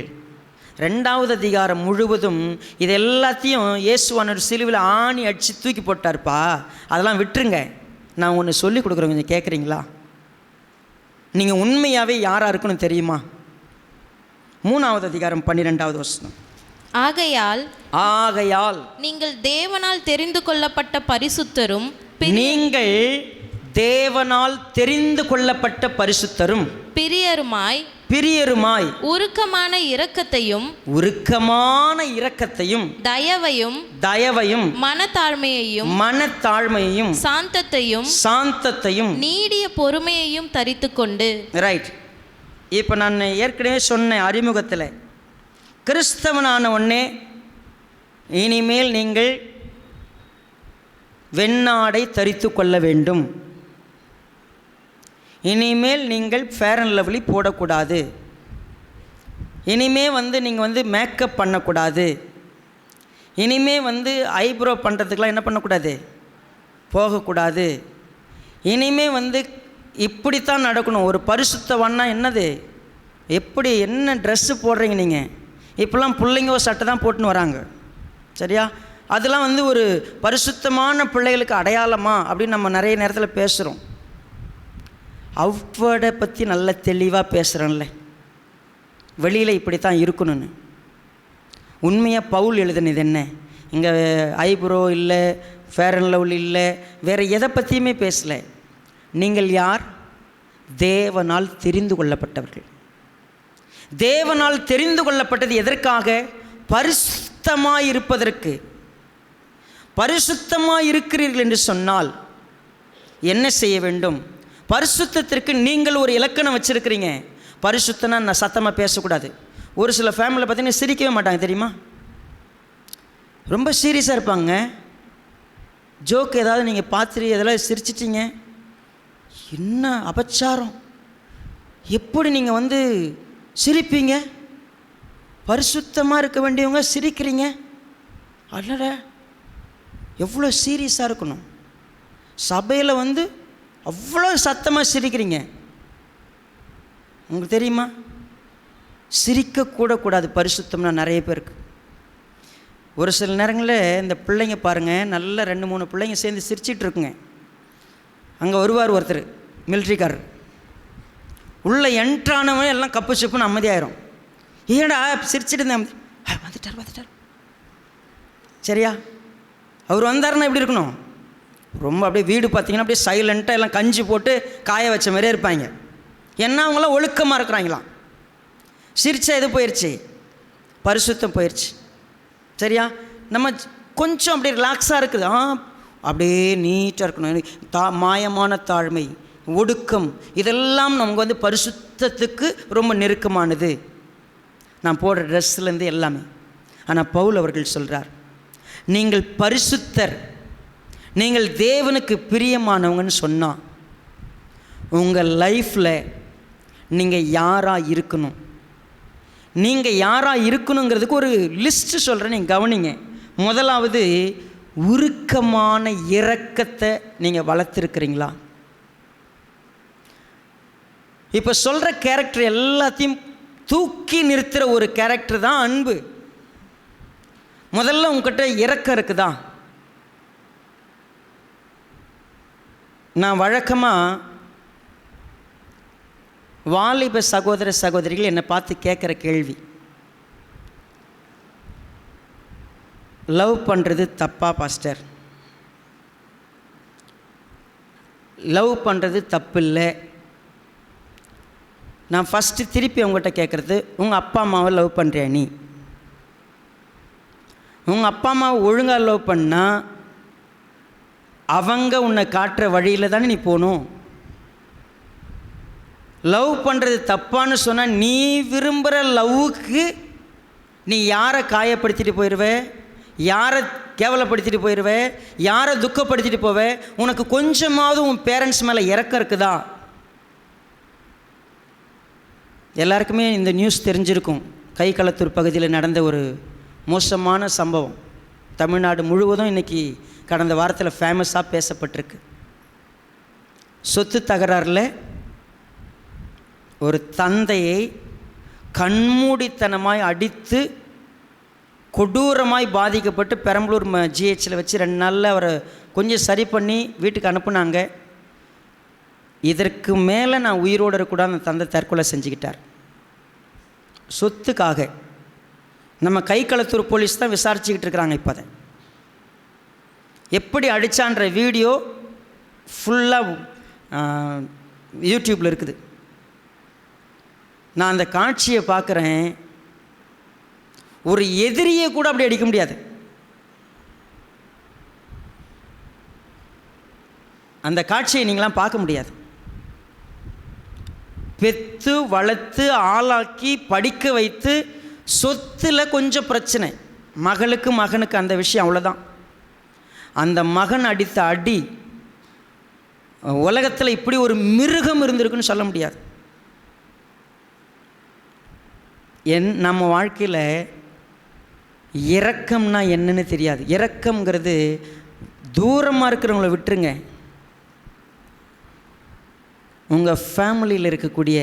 2வது அதிகாரம் முழுவதும் இது எல்லாத்தையும் இயேசுவானவர் சிலுவையில் ஆணி அடித்து தூக்கி போட்டார்ப்பா, அதெல்லாம் விட்டுருங்க. நான் ஒன்று சொல்லி கொடுக்குறேன், கொஞ்சம் கேட்குறீங்களா? நீங்கள் உண்மையாகவே யாராக இருக்குன்னு தெரியுமா? 3வது அதிகாரம் 12வது வசனம். ஆகையால் நீங்கள் தேவனால் தெரிந்து கொள்ளப்பட்ட பரிசுத்தரும், நீங்கள் தேவனால் தெரிந்து கொள்ளப்பட்ட பரிசுத்தரும், பிரியருமாய் உருக்கமான இரக்கத்தையும் தயவையும் மனத்தாழ்மையையும் சாந்தத்தையும் நீடிய பொறுமையையும் தரித்துக்கொண்டு. ரைட். இப்போ நான் ஏற்கனவே சொன்ன அறிமுகத்தில், கிறிஸ்தவனான உடனே இனிமேல் நீங்கள் வெண்ணாடை தரித்து கொள்ள வேண்டும், இனிமேல் நீங்கள் ஃபேர் அண்ட் லவ்லி போடக்கூடாது, இனிமேல் நீங்கள் மேக்கப் பண்ணக்கூடாது, இனிமேல் ஐப்ரோ பண்ணுறதுக்கெலாம் என்ன பண்ணக்கூடாது, போகக்கூடாது, இனிமேல் இப்படித்தான் நடக்கணும். ஒரு பரிசுத்தவான்னா என்னது, எப்படி என்ன ட்ரெஸ்ஸு போடுறீங்க நீங்கள்? இப்போல்லாம் பிள்ளைங்க ஒரு சட்டை தான் போட்டுன்னு வராங்க, சரியா? அதெல்லாம் ஒரு பரிசுத்தமான பிள்ளைகளுக்கு அடையாளமா அப்படின்னு நம்ம நிறைய நேரத்தில் பேசுகிறோம். அவ்வளை பற்றி நல்ல தெளிவாக பேசுகிறேன்ல, வெளியில் இப்படி தான் இருக்கணும்னு. உண்மையாக பவுல் எழுதுனது என்ன, இங்கே ஐப்ரோ இல்லை, ஃபேர் அண்ட் லவ்லி இல்லை, வேறு எதை பற்றியுமே பேசலை. நீங்கள் யார்? தேவனால் தெரிந்து கொள்ளப்பட்டவர்கள். தேவனால் தெரிந்து கொள்ளப்பட்டது எதற்காக? பரிசுத்தமாக இருப்பதற்கு. பரிசுத்தமாக இருக்கிறீர்கள் என்று சொன்னால் என்ன செய்ய வேண்டும்? பரிசுத்தத்திற்கு நீங்கள் ஒரு இலக்கணம் வச்சுருக்கிறீங்க. பரிசுத்தனா நான் சத்தமாக பேசக்கூடாது. ஒரு சில ஃபேமிலியில் பார்த்தீங்கன்னா சிரிக்கவே மாட்டாங்க தெரியுமா, ரொம்ப சீரியஸாக இருப்பாங்க. ஜோக் ஏதாவது நீங்கள் பார்த்துட்டு எதெல்லாம் சிரிச்சிட்டிங்க, என்ன அபச்சாரம், எப்படி நீங்கள் சிரிப்பீங்க? பரிசுத்தமாக இருக்க வேண்டியவங்க சிரிக்கிறீங்க, அல்லட எவ்வளோ சீரியஸாக இருக்கணும். சபையில் அவ்வளோ சத்தமாக சிரிக்கிறீங்க. உங்களுக்கு தெரியுமா, சிரிக்கக்கூடக்கூடாது பரிசுத்தம்னா நிறைய பேருக்கு. ஒரு சில நேரங்களில் இந்த பிள்ளைங்க பாருங்கள், நல்ல 2-3 பிள்ளைங்க சேர்ந்து சிரிச்சிட்ருக்குங்க. அங்கே வருவார் ஒருத்தர் மிலிட்ரிக்காரர், உள்ளே என்ட்ரானவனே எல்லாம் கப்பு சிப்புன்னு அமைதியாயிரும். ஏடா சிரிச்சிட்டு இருந்தேன், வந்துட்டார் சரியா? அவர் வந்தாருன்னா எப்படி இருக்கணும்? ரொம்ப அப்படியே வீடு பார்த்திங்கன்னா அப்படியே சைலண்ட்டாக எல்லாம் கஞ்சி போட்டு காய வச்ச மாதிரியே இருப்பாங்க. ஏன்னா அவங்களாம் ஒழுக்கமாக இருக்கிறாங்களாம். சிரிச்சா எது போயிடுச்சு? பரிசுத்தம் போயிடுச்சு, சரியா? நம்ம கொஞ்சம் அப்படியே ரிலாக்ஸாக இருக்குது, அப்படியே நீட்டாக இருக்கணும். மாயமான தாழ்மை, ஒடுக்கம், இதெல்லாம் நமக்கு பரிசுத்தத்துக்கு ரொம்ப நெருக்கமானது. நான் போடுற ட்ரெஸ்லேருந்து எல்லாமே. ஆனால் பவுல் அவர்கள் சொல்கிறார், நீங்கள் பரிசுத்தர், நீங்கள் தேவனுக்கு பிரியமானவங்கன்னு சொன்னால் உங்கள் லைஃப்பில் நீங்கள் யாராக இருக்கணும். நீங்கள் யாராக இருக்கணுங்கிறதுக்கு ஒரு லிஸ்ட்டு சொல்கிறேன், நீங்கள் கவனிங்க. முதலாவது, உருக்கமான இரக்கத்தை நீங்கள் வளர்த்துருக்கிறீங்களா? இப்போ சொல்கிற கேரக்டர் எல்லாத்தையும் தூக்கி நிறுத்துகிற ஒரு கேரக்டர் தான் அன்பு. முதல்ல உங்ககிட்ட இரக்கம் இருக்குதா? நான் வழக்கமாக வாலிப சகோதர சகோதரிகள் என்னை பார்த்து கேட்குற கேள்வி, லவ் பண்ணுறது தப்பா பாஸ்டர்? லவ் பண்ணுறது தப்பு இல்லை. நான் ஃபஸ்ட்டு திருப்பி உங்கள்கிட்ட கேட்குறது, உங்கள் அப்பா அம்மாவை லவ் பண்ணுறியா? நீ உங்கள் அப்பா அம்மாவை ஒழுங்காக லவ் பண்ணால் அவங்க உன்னை காட்டுற வழியில் தானே நீ போகணும். லவ் பண்ணுறது தப்பான்னு சொன்னால் நீ விரும்புகிற லவ்வுக்கு நீ யாரை காயப்படுத்திட்டு போயிடுவே, யாரை கேவலப்படுத்திட்டு போயிடுவே, யாரை துக்கப்படுத்திட்டு போவே? உனக்கு கொஞ்சமாவது உன் பேரண்ட்ஸ் மேலே இறக்கம் இருக்குதா? எல்லாருக்குமே இந்த நியூஸ் தெரிஞ்சிருக்கும். கைகளத்தூர் பகுதியில் நடந்த ஒரு மோசமான சம்பவம் தமிழ்நாடு முழுவதும் இன்றைக்கி கடந்த வாரத்தில் ஃபேமஸாக பேசப்பட்டிருக்கு. சொத்து தகராறில் ஒரு தந்தையை கண்மூடித்தனமாய் அடித்து கொடூரமாய் பாதிக்கப்பட்டு பெரம்பலூர் ஜிஹெச்சில் வச்சு 2 நாளில் அவரை கொஞ்சம் சரி பண்ணி வீட்டுக்கு அனுப்புனாங்க. இதற்கு மேலே நான் உயிரோடு இருக்கக்கூடாது, அந்த தந்தை தற்கொலை செஞ்சுக்கிட்டார். சொத்துக்காக நம்ம கைகளத்தூர் போலீஸ் தான் விசாரிச்சுக்கிட்டு இருக்கிறாங்க. இப்போ அதை எப்படி அடித்தான்ற வீடியோ ஃபுல்லாக யூடியூப்பில் இருக்குது. நான் அந்த காட்சியை பார்க்குறேன். ஒரு எதிரியை கூட அப்படி அடிக்க முடியாது. அந்த காட்சியை நீங்களாம் பார்க்க முடியாது. பெற்று வளர்த்து ஆளாக்கி படிக்க வைத்து சொத்தில் கொஞ்சம் பிரச்சனை, மகளுக்கு மகனுக்கு அந்த விஷயம் அவ்வளோதான். அந்த மகன் அடித்த அடி உலகத்தில் இப்படி ஒரு மிருகம் இருந்திருக்குன்னு சொல்ல முடியாது. நம்ம வாழ்க்கையில் இரக்கம்னா என்னன்னு தெரியாது. இரக்கம்ங்கிறது தூரமாக இருக்கிறவங்கள விட்டுருங்க. உங்கள் ஃபேமிலியில் இருக்கக்கூடிய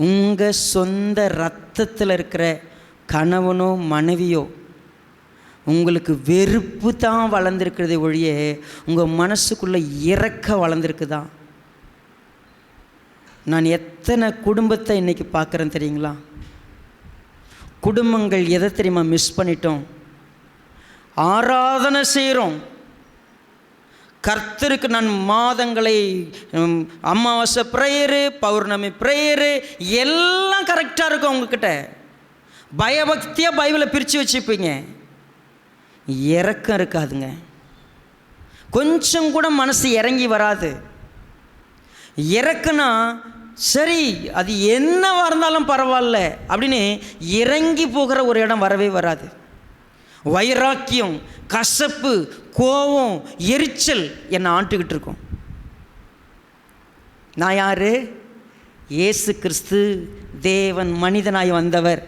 உங்கள் சொந்த இரத்தத்தில் இருக்கிற கணவனோ மனைவியோ உங்களுக்கு வெறுப்பு தான் வளர்ந்துருக்கிறதே ஒழிய உங்கள் மனசுக்குள்ளே இரக்கம் வளர்ந்துருக்குதா? நான் எத்தனை குடும்பத்தை இன்றைக்கி பார்க்குறேன் தெரியுங்களா? குடும்பங்கள் எதை தெரியுமா மிஸ் பண்ணிட்டோம்? ஆராதனை செய்கிறோம் கர்த்தருக்கு. நான் மாதங்களை அமாவாசை ப்ரேயரு, பௌர்ணமி ப்ரேயரு எல்லாம் கரெக்டாக இருக்கும். உங்ககிட்ட பயபக்தியாக பைபிளை பிரித்து வச்சுப்பீங்க. இரக்கம் இருக்காதுங்க. கொஞ்சம் கூட மனசு இறங்கி வராது. இறக்குனா சரி அது என்னவாக இருந்தாலும் பரவாயில்ல அப்படின்னு இறங்கி போகிற ஒரு இடம் வரவே வராது. வைராக்கியம், கசப்பு, கோபம், எரிச்சல் என்னை ஆண்டுக்கிட்டு இருக்கும். நான் யார்? இயேசு கிறிஸ்து தேவன் மனிதனாய் வந்தவர்,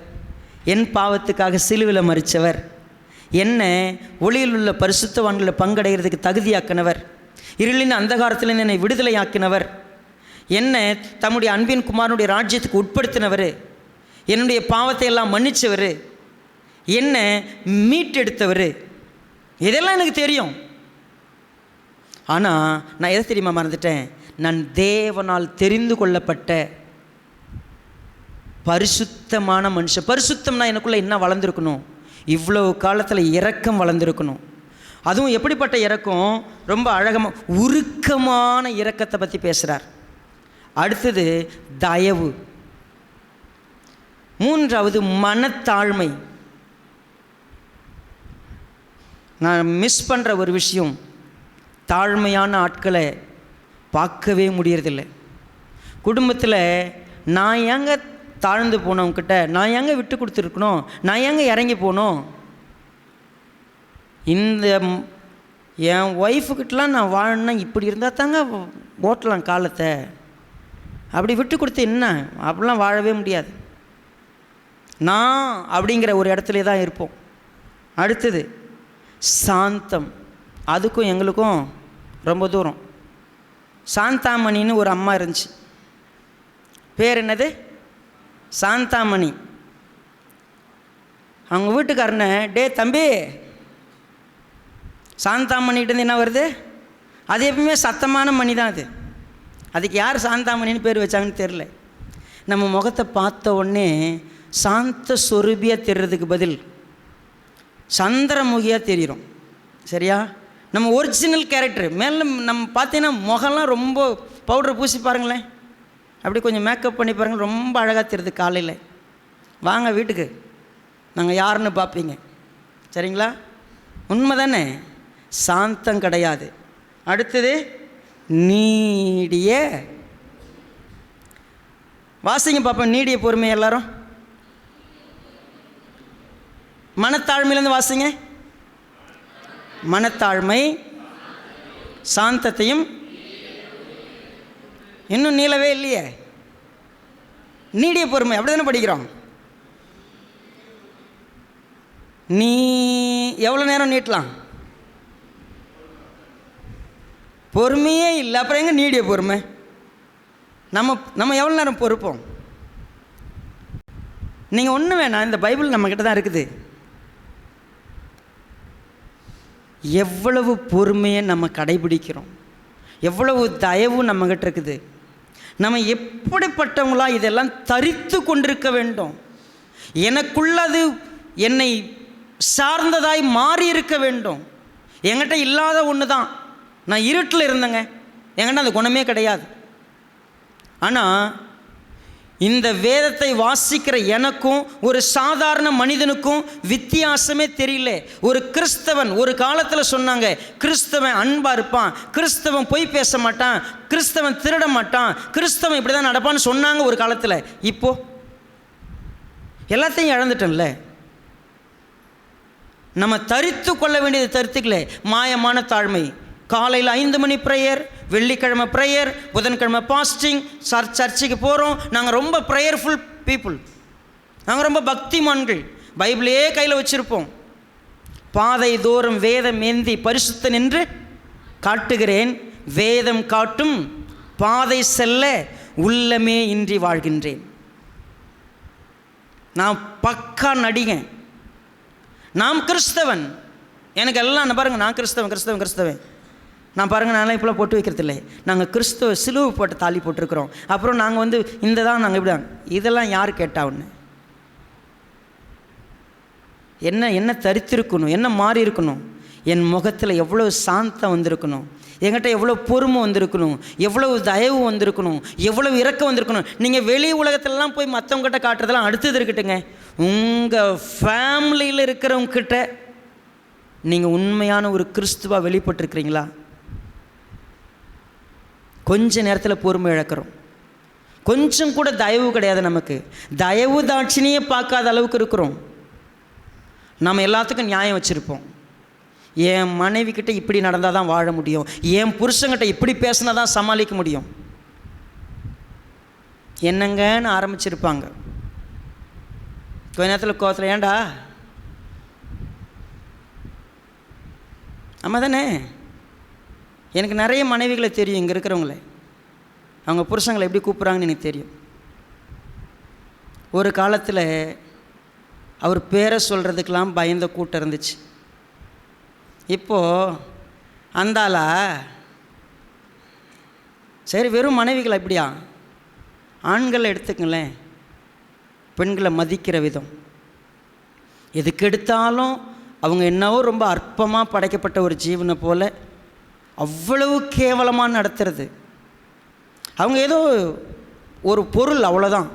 என் பாவத்துக்காக சிலுவையில் மரித்தவர், என்ன ஒளியில் உள்ள பரிசுத்தவான்களில் பங்கடைகிறதுக்கு தகுதியாக்கினவர், இருளின் அந்தகாரத்தில் என்னை விடுதலையாக்கினவர், என்ன தம்முடைய அன்பின் குமாரனுடைய ராஜ்யத்துக்கு உட்படுத்தினவர், என்னுடைய பாவத்தை எல்லாம் மன்னித்தவர், என்ன மீட்டெடுத்தவர், இதெல்லாம் எனக்கு தெரியும். ஆனால் நான் எதை தெரியுமா மறந்துட்டேன்? நான் தேவனால் தெரிந்து கொள்ளப்பட்ட பரிசுத்தமான மனுஷன். பரிசுத்தம்னா எனக்குள்ளே என்ன வளர்ந்துருக்கணும்? இவ்வளோ காலத்தில் இரக்கம் வளர்ந்துருக்கணும். அதுவும் எப்படிப்பட்ட இரக்கம்? ரொம்ப அழகமாக உருக்கமான இரக்கத்தை பற்றி பேசுகிறார். அடுத்தது தயவு. 3வது மனத்தாழ்மை. நான் மிஸ் பண்ணுற ஒரு விஷயம், தாழ்மையான ஆட்களை பார்க்கவே முடியறதில்லை. குடும்பத்தில் நான் ஏங்க தாழ்ந்து போனவங்கிட்ட நான் ஏங்க விட்டு கொடுத்துருக்கணும், நான் ஏங்க இறங்கி போனோம், இந்த என் ஒய்ஃபுக்கிட்டலாம் நான் வாழணுன்னா இப்படி இருந்தால் தாங்க ஓட்டலாம் காலத்தை, அப்படி விட்டு கொடுத்து என்ன, அப்படிலாம் வாழவே முடியாது. நான் அப்படிங்கிற ஒரு இடத்துல தான் இருப்போம். அடுத்தது சாந்தம். அதுக்கும் எங்களுக்கும் ரொம்ப தூரம். சாந்தாமணின்னு ஒரு அம்மா இருந்துச்சு. பேர் என்னது? சாந்தாமணி. அவங்க வீட்டுக்காரனை, டே தம்பி, சாந்தாமணிகிட்டேருந்து என்ன வருது? அது எப்பவுமே சத்தமான மணி தான். அதுக்கு யார் சாந்தாமணின்னு பேர் வச்சாங்கன்னு தெரில. நம்ம முகத்தை பார்த்த உடனே சாந்த சொரூபியாக தெரிகிறதுக்கு பதில் சந்திரமுகியாக தெரிகிறோம். சரியா? நம்ம ஒரிஜினல் கேரக்டர் மேலே நம்ம பார்த்தீங்கன்னா முகம்லாம் ரொம்ப பவுடரை பூசி பாருங்களேன், அப்படி கொஞ்சம் மேக்கப் பண்ணி பாருங்கள், ரொம்ப அழகாக தெரியுது. காலையில் வாங்க வீட்டுக்கு, நாங்கள் யாருன்னு பார்ப்பீங்க. சரிங்களா? உண்மை தானே? சாந்தம் கிடையாது. அடுத்தது நீடிய, வாசிங்க பார்ப்போம். நீடிய பொறுமை எல்லாரும். மனத்தாழ்மையிலேருந்து வாசிங்க. மனத்தாழ்மை சாந்தத்தையும், இன்னும் நீளவே இல்லையே, நீடிய பொறுமை. அப்படி தானே படிக்கிறோம். நீ எவ்வளோ நேரம் நீட்டலாம்? பொறுமையே இல்லை, அப்புறம் எங்கே நீடிய பொறுமை? நம்ம எவ்வளோ நேரம் பொறுப்போம்? நீங்கள் ஒன்றும் வேணாம், இந்த பைபிள் நம்மக்கிட்ட தான் இருக்குது. எவ்வளவு பொறுமையை நம்ம கடைபிடிக்கிறோம், எவ்வளவு தயவு நம்மக்கிட்ட இருக்குது. நம்ம எப்படிப்பட்டவங்களா இதெல்லாம் தரித்து கொண்டிருக்க வேண்டும். எனக்குள்ளது என்னை சார்ந்ததாய் மாறி இருக்க வேண்டும். என்கிட்ட இல்லாத ஒன்று தான். நான் இருட்டில் இருந்தேங்க, என்கிட்ட அந்த குணமே கிடையாது. ஆனால் இந்த வேதத்தை வாசிக்கிற எனக்கும் ஒரு சாதாரண மனிதனுக்கும் வித்தியாசமே தெரியல. ஒரு கிறிஸ்தவன் ஒரு காலத்தில் சொன்னாங்க, கிறிஸ்தவன் அன்பாக இருப்பான், கிறிஸ்தவன் பொய் பேச மாட்டான், கிறிஸ்தவன் திருட மாட்டான், கிறிஸ்தவன் இப்படி தான் நடப்பான்னு சொன்னாங்க ஒரு காலத்தில். இப்போது எல்லாத்தையும் இழந்துட்டோம்ல. நம்ம தரித்து கொள்ள வேண்டியது தரித்துக்கல. மாயமான தாழ்மை. காலையில் 5 மணி ப்ரேயர், வெள்ளிக்கிழமை ப்ரேயர், புதன்கிழமை பாஸ்டிங், சர்ச்சுக்கு போகிறோம். நாங்கள் ரொம்ப ப்ரேயர்ஃபுல் பீப்புள், நாங்கள் ரொம்ப பக்திமான்கள். பைபிளையே கையில் வச்சுருப்போம். பாதை தோறும் வேதம் ஏந்தி பரிசுத்த நின்று காட்டுகிறேன், வேதம் காட்டும் பாதை செல்ல உள்ளமே இன்றி வாழ்கின்றேன். நான் பக்கா நடிகன், நான் கிறிஸ்தவன், எனக்கு எல்லாம் பாருங்கள், நான் கிறிஸ்தவன். நான் பாருங்கள், நான்லாம் இப்போலாம் போட்டு வைக்கிறது இல்லை. நாங்கள் கிறிஸ்தவ சிலுவை போட்டு தாலி போட்டிருக்கிறோம். அப்புறம் நாங்கள் இந்த தான் நாங்கள் இப்படி தான். இதெல்லாம் யார் கேட்டா? ஒன்று என்ன தரித்திருக்கணும், என்ன மாறி இருக்கணும்? என் முகத்தில் எவ்வளோ சாந்தம் வந்திருக்கணும், என்கிட்ட எவ்வளோ பொறுமை வந்திருக்கணும், எவ்வளவு தயவு வந்திருக்கணும், எவ்வளவு இரக்கம் வந்திருக்கணும். நீங்கள் வெளி உலகத்திலலாம் போய் மற்றவங்ககிட்ட காட்டுறதெல்லாம் அடுத்தது இருக்கட்டுங்க. உங்கள் ஃபேமிலியில் இருக்கிறவங்கக்கிட்ட நீங்கள் உண்மையான ஒரு கிறிஸ்துவா வெளிப்பட்டுருக்கிறீங்களா? கொஞ்ச நேரத்தில் பொறுமை இழக்கிறோம். கொஞ்சம் கூட தயவு கிடையாது நமக்கு. தயவு தாட்சினியே பார்க்காத அளவுக்கு இருக்கிறோம். நம்ம எல்லாத்துக்கும் நியாயம் வச்சுருப்போம். என் மனைவிக்கிட்ட இப்படி நடந்தால் தான் வாழ முடியும், என் புருஷங்கிட்ட இப்படி பேசினா தான் சமாளிக்க முடியும், என்னங்கன்னு ஆரம்பிச்சிருப்பாங்க. கொஞ்ச நேரத்தில் கோவத்தில், ஏண்டா ஆமாம் தானே? எனக்கு நிறைய மனைவிகளை தெரியும் இங்கே இருக்கிறவங்களே. அவங்க புருஷங்களை எப்படி கூப்பிட்றாங்கன்னு எனக்கு தெரியும். ஒரு காலத்தில் அவர் பேரை சொல்கிறதுக்கெலாம் பயந்த கூட்டம் இருந்துச்சு. இப்போது அந்தாளா சரி, வெறும் மனைவிகளை எப்படியா? ஆண்களை எடுத்துக்கங்களேன். பெண்களை மதிக்கிற விதம், எதுக்கு எடுத்தாலும் அவங்க என்னவோ ரொம்ப அற்பமாக படைக்கப்பட்ட ஒரு ஜீவனை போல் அவ்வளவு கேவலமாக நடத்துறது. அவங்க ஏதோ ஒரு பொருள், அவ்வளோதான்.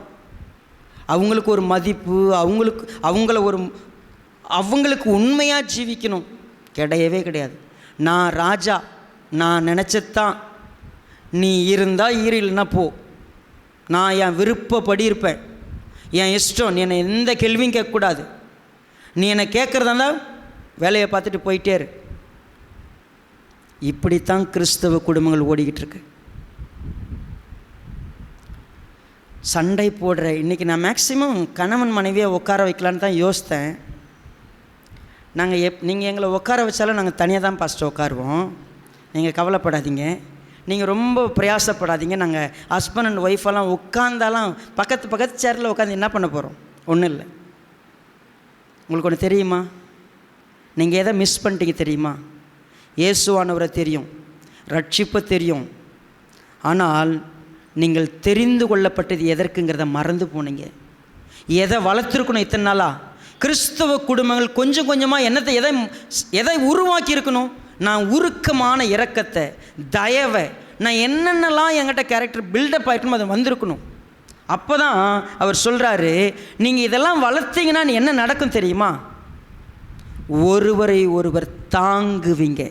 அவங்களுக்கு ஒரு மதிப்பு, அவங்களுக்கு உண்மையாக ஜீவிக்கணும் கிடையவே கிடையாது. நான் ராஜா, நான் நினச்சதான், நீ இருந்தால் இல்லைன்னா போ, நான் என் விருப்பப்படி இருப்பேன், என் இஷ்டம், நீ என்னை எந்த கேள்வியும் கேட்கக்கூடாது, நீ என்னை கேட்குறதா இருந்தால் வேலையை பார்த்துட்டு போயிட்டே இரு. இப்படித்தான் கிறிஸ்தவ குடும்பங்கள் ஓடிக்கிட்டு இருக்கு. சண்டை போடுற இன்றைக்கி நான் மேக்ஸிமம் கணவன் மனைவியை உட்கார வைக்கலான்னு தான் யோசித்தேன். நீங்கள் எங்களை உட்கார வச்சாலும் நாங்கள் தனியாக தான் ஃபஸ்ட்டு உட்காருவோம், நீங்கள் கவலைப்படாதீங்க, நீங்கள் ரொம்ப பிரயாசப்படாதீங்க. நாங்கள் ஹஸ்பண்ட் அண்ட் ஒய்ஃபெல்லாம் உட்காந்தாலும் பக்கத்து சேரில் உட்காந்து என்ன பண்ண போகிறோம்? ஒன்றும் இல்லை. உங்களுக்கு ஒன்று தெரியுமா? நீங்கள் எதை மிஸ் பண்ணிட்டீங்க தெரியுமா? இயேசுவானவரை தெரியும், ரட்சிப்பை தெரியும், ஆனால் நீங்கள் தெரிந்து கொள்ளப்பட்டது எதற்குங்கிறத மறந்து போனீங்க. எதை வளர்த்துருக்கணும் இத்தனை நாளாக? கிறிஸ்தவ குடும்பங்கள் கொஞ்சம் கொஞ்சமாக எதை உருவாக்கி இருக்கணும்? நான் உருக்கமான இரக்கத்தை, தயவை, நான் என்னென்னலாம் என்கிட்ட கேரக்டர் பில்டப் ஆகிருக்கணும் அது வந்திருக்கணும். அப்போ தான் அவர் சொல்கிறாரு, நீங்கள் இதெல்லாம் வளர்த்தீங்கன்னா என்ன நடக்கும் தெரியுமா? ஒருவரை ஒருவர் தாங்குவீங்க.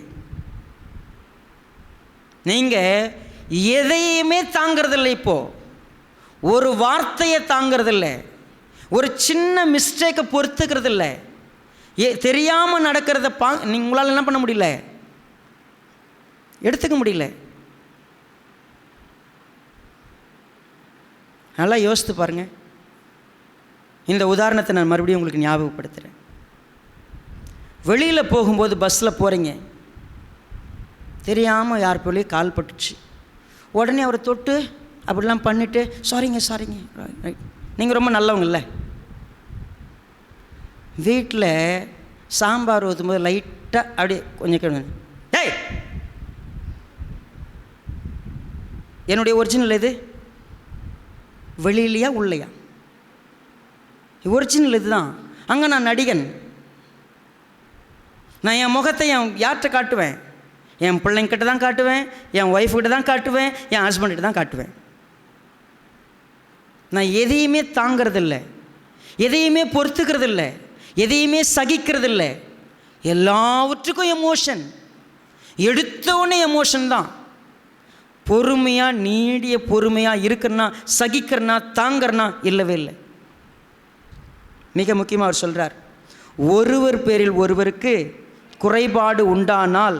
நீங்கள் எதையுமே தாங்கிறதில்லை. இப்போது ஒரு வார்த்தையை தாங்கிறதில்ல, ஒரு சின்ன மிஸ்டேக்கை பொறுத்துக்கிறதில்ல. தெரியாமல் நடக்கிறத உங்களால் என்ன பண்ண முடியல, எடுத்துக்க முடியல. நல்லா யோசித்து பாருங்கள். இந்த உதாரணத்தை நான் மறுபடியும் உங்களுக்கு ஞாபகப்படுத்துகிறேன். வெளியில் போகும்போது பஸ்ஸில் போகிறீங்க, தெரியாமல் யார் போலையும் கால் பட்டுச்சு. உடனே அவரை தொட்டு அப்படிலாம் பண்ணிவிட்டு சாரிங்க ரைட், நீங்கள் ரொம்ப நல்லவங்கல்ல. வீட்டில் சாம்பார் ஊற்றும்போது லைட்டாக அப்படியே கொஞ்சம் கேளுங்க, டேய் என்னுடைய ஒரிஜினல் எது, வெளியிலையா உள்ளையா? ஒரிஜினல் இது தான். அங்கே நான் நடிகன். நான் என் முகத்தை யார்கிட்ட காட்டுவேன்? என் பிள்ளைங்கிட்ட தான் காட்டுவேன், என் ஒய்ஃப்கிட்ட தான் காட்டுவேன், என் ஹஸ்பண்ட்கிட்ட தான் காட்டுவேன். நான் எதையுமே தாங்கிறதில்ல, எதையுமே பொறுத்துக்கிறதில்ல, எதையுமே சகிக்கிறதில்ல. எல்லாவற்றுக்கும் எமோஷன், எடுத்தோடனே எமோஷன் தான். பொறுமையாக நீடிய பொறுமையாக இருக்கிறனா, சகிக்கிறனா, தாங்கிறனா இல்லவே இல்லை. மிக முக்கியமாக அவர் சொல்கிறார், ஒருவர் பேரில் ஒருவருக்கு குறைபாடு உண்டானால்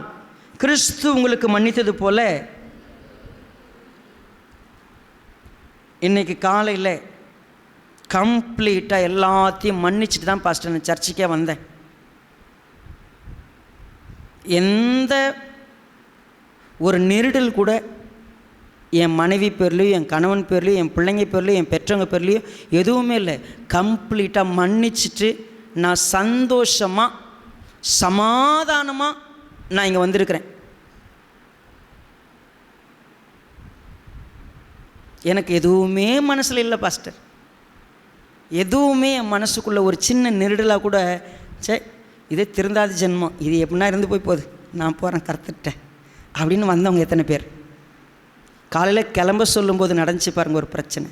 கிறிஸ்து உங்களுக்கு மன்னித்தது போல. இன்றைக்கி காலையில் கம்ப்ளீட்டாக எல்லாத்தையும் மன்னிச்சுட்டு தான் பாஸ்டர் நான் சர்ச்சுக்கே வந்தேன். எந்த ஒரு நெருடல் கூட என் மனைவி பேர்லேயும், என் கணவன் பேர்லேயும், என் பிள்ளைங்க பேர்லேயும், என் பெற்றவங்க பேர்லேயும் எதுவுமே இல்லை. கம்ப்ளீட்டாக மன்னிச்சுட்டு நான் சந்தோஷமாக சமாதானமாக நான் இங்கே வந்திருக்கிறேன். எனக்கு எதுவுமே மனசில் இல்லை பாஸ்டர். எதுவுமே என் மனசுக்குள்ளே ஒரு சின்ன நெருடலாக கூட, சே இதே திருந்தாத ஜென்மம், இது எப்படின்னா இருந்து போகுது, நான் போகிறேன் கருத்துட்டேன் அப்படின்னு வந்தவங்க எத்தனை பேர்? காலையில் கிளம்ப சொல்லும்போது நடந்துச்சு பாருங்கள் ஒரு பிரச்சனை.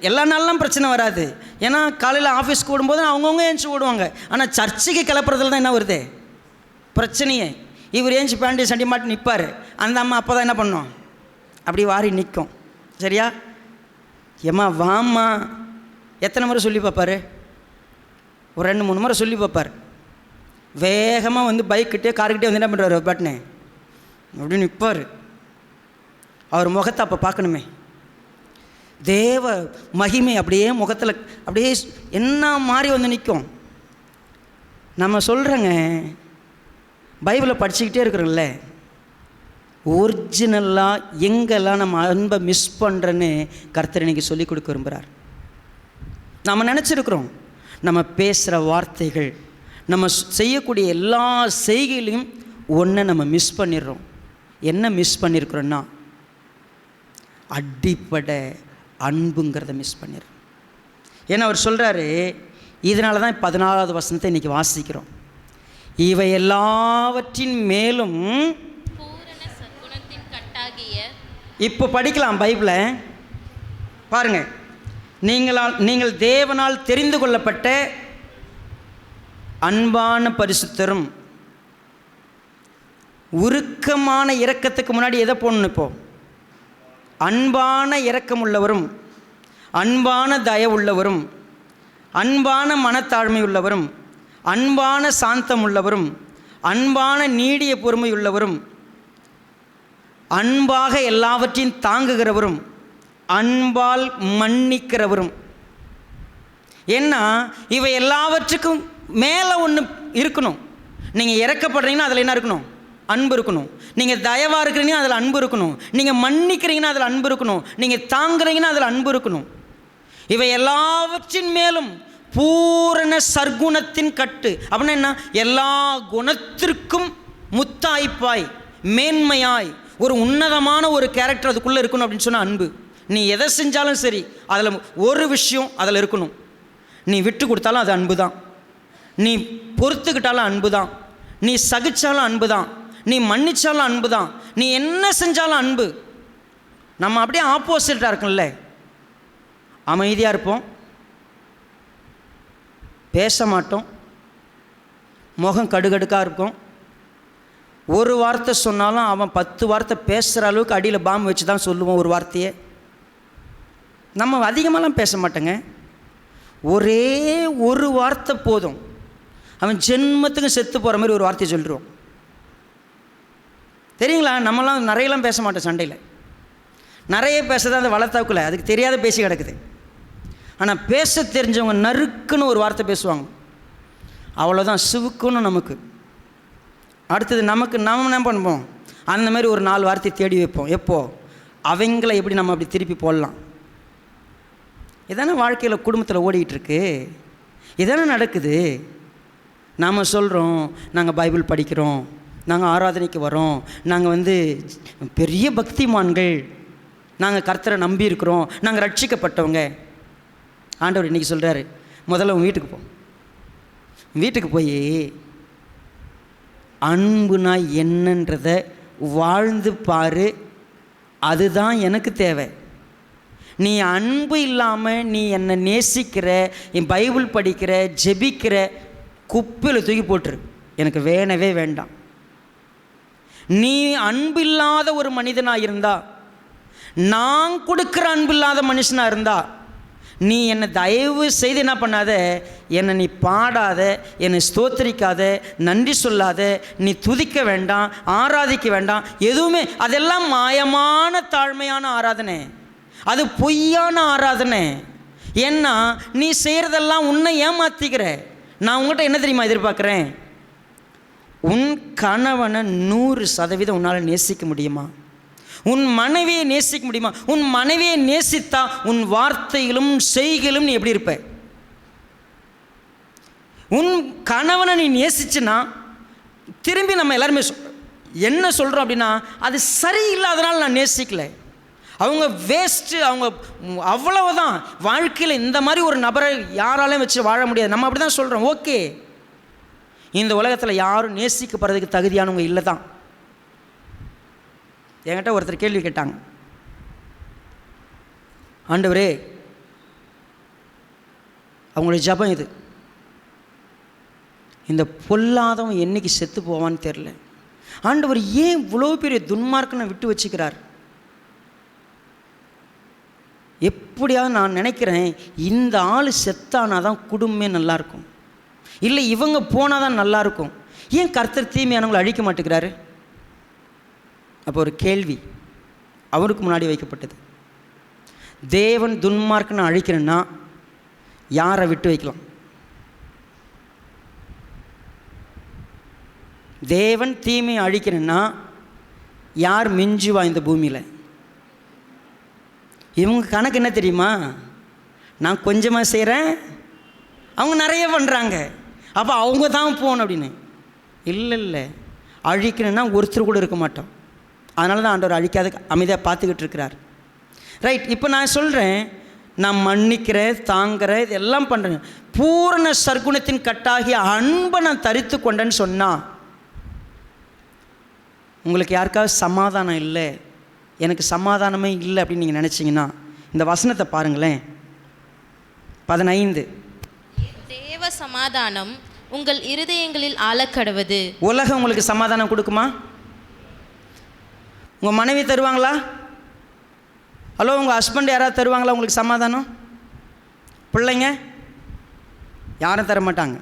எல்லா நாளெலாம் பிரச்சனை வராது. ஏன்னா காலையில் ஆஃபீஸ்க்கு ஓடும்போது அவங்கவுங்க ஏஞ்சி ஓடுவாங்க. ஆனால் சர்ச்சுக்கு கிளப்புறதுல தான் என்ன வருது பிரச்சனையே. இவர் ஏஞ்சி பேண்டி சண்டி மாட்டி நிற்பார், அந்த அம்மா அப்போ தான் என்ன பண்ணோம், அப்படி வாரி நிற்கும். சரியா? ஏம்மா வாம்மா எத்தனை முறை சொல்லி பார்ப்பார்? ஒரு 2-3 முறை சொல்லி பார்ப்பார். வேகமாக வந்து பைக்கிட்டே காருக்கிட்டே வந்து என்ன பண்ணுறாரு, பட்னே அப்படின்னு நிற்பார். அவர் முகத்தை அப்போ பார்க்கணுமே, தேவ மகிமை அப்படியே முகத்தில் அப்படியே என்ன மாதிரி வந்து நிற்கும். நம்ம சொல்கிறேங்க, பைபிளை படிச்சுக்கிட்டே இருக்கிறோம்ல, ஒரிஜினலாக எங்கெல்லாம் நம்ம அன்பை மிஸ் பண்ணுறேன்னு கர்த்தர் இன்றைக்கி சொல்லிக் கொடுக்க விரும்புகிறார். நம்ம நினச்சிருக்கிறோம் நம்ம பேசுகிற வார்த்தைகள், நம்ம செய்யக்கூடிய எல்லா செய்கையிலையும் ஒன்றை நம்ம மிஸ் பண்ணிடுறோம். என்ன மிஸ் பண்ணியிருக்கிறோன்னா, அடிப்படை அன்புங்கிறத மிஸ் பண்ணிடுறோம். ஏன்னா அவர் சொல்கிறாரு, இதனால தான் 14வது வசனத்தை இன்றைக்கி வாசிக்கிறோம். இவை எல்லாவற்றின் மேலும் பூரண சற்குணத்தின் கட்டாகிய. இப்போ படிக்கலாம் பைபிளை பாருங்கள். நீங்கள் தேவனால் தெரிந்து கொள்ளப்பட்ட அன்பான பரிசுத்தரும், உருக்கமான இரக்கத்துக்கு முன்னாடி எதை போடணும்? இப்போ அன்பான இரக்கமுள்ளவரும், அன்பான தயவுள்ளவரும், அன்பான மனத்தாழ்மை உள்ளவரும், அன்பான சாந்தம் உள்ளவரும், அன்பான நீடிய பொறுமை உள்ளவரும், அன்பாக எல்லாவற்றையும் தாங்குகிறவரும், அன்பால் மன்னிக்கிறவரும். ஏன்னா இவை எல்லாவற்றுக்கும் மேலே ஒன்று இருக்கணும். நீங்கள் இறக்கப்படுறீங்கன்னா அதில் என்ன இருக்கணும்? அன்பு இருக்கணும். நீங்கள் தயவாக இருக்கிறீங்கன்னா அதில் அன்பு இருக்கணும். நீங்கள் மன்னிக்கிறீங்கன்னா அதில் அன்பு இருக்கணும். நீங்கள் தாங்குறீங்கன்னா அதில் அன்பு இருக்கணும். இவை எல்லாவற்றின் மேலும் பூரண சற்குணத்தின் கட்டு. அப்படின்னா என்ன? எல்லா குணத்திற்கும் முத்தாய்ப்பாய் மேன்மையாய் ஒரு உன்னதமான ஒரு கேரக்டர் அதுக்குள்ளே இருக்கணும் அப்படின்னு சொன்னால் அன்பு. நீ எதை செஞ்சாலும் சரி அதில் ஒரு விஷயம் அதில் இருக்கணும். நீ விட்டு கொடுத்தாலும் அது அன்பு தான், நீ பொறுத்துக்கிட்டாலும் அன்பு தான், நீ சகிச்சாலும் அன்பு தான், நீ மன்னிச்சாலும் அன்பு தான், நீ என்ன செஞ்சாலும் அன்பு. நம்ம அப்படியே ஆப்போசிட்டாக இருக்கும்ல, அமைதியாக இருப்போம், பேச மாட்டோம், முகம் கடுகடுக்காக இருக்கும். ஒரு வார்த்தை சொன்னாலும் அவன் 10 வார்த்தை பேசுகிற அளவுக்கு அடியில் பாம்பு வச்சு தான் சொல்லுவோம் ஒரு வார்த்தையே. நம்ம அதிகமாகலாம் பேச மாட்டோங்க. ஒரே ஒரு வார்த்தை போதும், அவன் ஜென்மத்துக்கு செத்து போகிற மாதிரி ஒரு வார்த்தையை சொல்லிடுவோம். தெரியுங்களா? நம்மளாம் நிறையலாம் பேச மாட்டோம் சண்டையில். நிறைய பேசுறது அந்த வளர்த்தாக்குள்ள அதுக்கு தெரியாத பேசி கிடக்குது. ஆனால் பேச தெரிஞ்சவங்க நறுக்குன்னு ஒரு வார்த்தை பேசுவாங்க, அவ்வளோதான் சிவுக்குன்னு நமக்கு. அடுத்தது நமக்கு நம்ம என்ன பண்ணுவோம், அந்த மாதிரி ஒரு 4 வார்த்தையை தேடி வைப்போம். எப்போ அவங்கள எப்படி நம்ம அப்படி திருப்பி போடலாம். இதானே வாழ்க்கையில் குடும்பத்தில் ஓடிக்கிட்டு இருக்கு, இதானே நடக்குது. நாம் சொல்கிறோம் நாங்கள் பைபிள் படிக்கிறோம், நாங்கள் ஆராதனைக்கு வரோம், நாங்கள் பெரிய பக்திமான்கள், நாங்கள் கர்த்தரை நம்பி இருக்கிறோம், நாங்கள் ரட்சிக்கப்பட்டவங்க. ஆண்டவர் இன்றைக்கி சொல்கிறாரு, முதல்ல உன் வீட்டுக்கு போ, வீட்டுக்கு போய் அன்புனா என்னன்றதை வாழ்ந்து பாரு, அதுதான் எனக்கு தேவை. நீ அன்பு இல்லாமல் நீ என்னை நேசிக்கிற, என் பைபிள் படிக்கிற, ஜெபிக்கிற, குப்பையில் தூக்கி போட்டுரு, எனக்கு வேணவே வேண்டாம். நீ அன்பு இல்லாத ஒரு மனிதனாக இருந்தா, நான் கொடுக்குற அன்பு இல்லாத மனுஷனாக இருந்தா, நீ என்னை தயவு செய்து என்ன பண்ணாத, என்னை நீ பாடாத, என்னை ஸ்தோத்திரிக்காத, நன்றி சொல்லாத, நீ துதிக்க வேண்டாம், ஆராதிக்க வேண்டாம், எதுவுமே. அதெல்லாம் மாயமான தாழ்மையான ஆராதனை, அது பொய்யான ஆராதனை. ஏன்னா நீ செய்கிறதெல்லாம் உன்னை ஏமாத்திக்கிற. நான் உங்கள்கிட்ட என்ன தெரியுமா எதிர்பார்க்குறேன், உன் கணவனை 100% உன்னால் நேசிக்க முடியுமா? உன் மனைவியை நேசிக்க முடியுமா? உன் மனைவியை நேசித்தா உன் வார்த்தைகளும் செய்கையிலும் நீ எப்படி இருப்ப? உன் கணவனை நீ நேசிச்சுன்னா, திரும்பி நம்ம எல்லாருமே என்ன சொல்கிறோம் அப்படின்னா, அது சரியில்லாதனால நான் நேசிக்கலை, அவங்க வேஸ்ட்டு, அவங்க அவ்வளவுதான், வாழ்க்கையில் இந்த மாதிரி ஒரு நபரை யாராலையும் வச்சு வாழ முடியாது. நம்ம அப்படி தான் சொல்கிறோம். ஓகே, இந்த உலகத்தில் யாரும் நேசிக்கப்படுறதுக்கு தகுதியானவங்க இல்லை தான். என்கிட்ட ஒருத்தர் கேள்வி கேட்டாங்க, ஆண்டவரே, அவங்களுடைய ஜபம் இது, இந்த பொல்லாதவன் என்னைக்கு செத்து போவான்னு தெரில, ஆண்டவர் ஏன் இவ்வளோ பெரிய துன்மார்க்கனை விட்டு வச்சுக்கிறார்? எப்படியாவது நான் நினைக்கிறேன், இந்த ஆள் செத்தானா தான் குடும்பமே நல்லாயிருக்கும், இல்லை இவங்க போனால் தான் நல்லாயிருக்கும். ஏன் கர்த்தர் தீமையானவங்களை அழிக்க மாட்டேங்கிறாரு? அப்போ ஒரு கேள்வி அவருக்கு முன்னாடி வைக்கப்பட்டது. தேவன் துன்மார்க்கனை அழிக்கணும்னா யாரை விட்டு வைக்கலாம்? தேவன் தீமையை அழிக்கணும்னா யார் மிஞ்சுவா இந்த பூமியில்? இவங்க கணக்கு என்ன தெரியுமா, நான் கொஞ்சமாக செய்கிறேன், அவங்க நிறைய பண்ணுறாங்க, அப்போ அவங்க தான் போகணும் அப்படின்னு. இல்லை, அழிக்கணும்னா ஒருத்தர் கூட இருக்க மாட்டோம். அதனால தான் ஆண்டவர் அழிக்காத அமைதியாக பார்த்துக்கிட்டு இருக்கிறார். ரைட், இப்போ நான் சொல்கிறேன், நான் மன்னிக்கிறேன், தாங்கிறேன், இதெல்லாம் பண்ணுறேன், பூரண சர்க்குணத்தின் கட்டாகிய அன்பை நான் தரித்து கொண்டேன்னு சொன்னால், உங்களுக்கு யாருக்காவது சமாதானம் இல்லை, எனக்கு சமாதானமே இல்லை அப்படின்னு நீங்கள் நினச்சிங்கன்னா, இந்த வசனத்தை பாருங்களேன். 15, தேவ சமாதானம் உங்கள் இருதயங்களில் ஆளக்கடவது. உலகம் உங்களுக்கு சமாதானம் கொடுக்குமா? உங்கள் மனைவி தருவாங்களா? ஹலோ, உங்கள் ஹஸ்பண்ட் யாராவது தருவாங்களா உங்களுக்கு சமாதானம்? பிள்ளைங்க யாரும் தர மாட்டாங்க.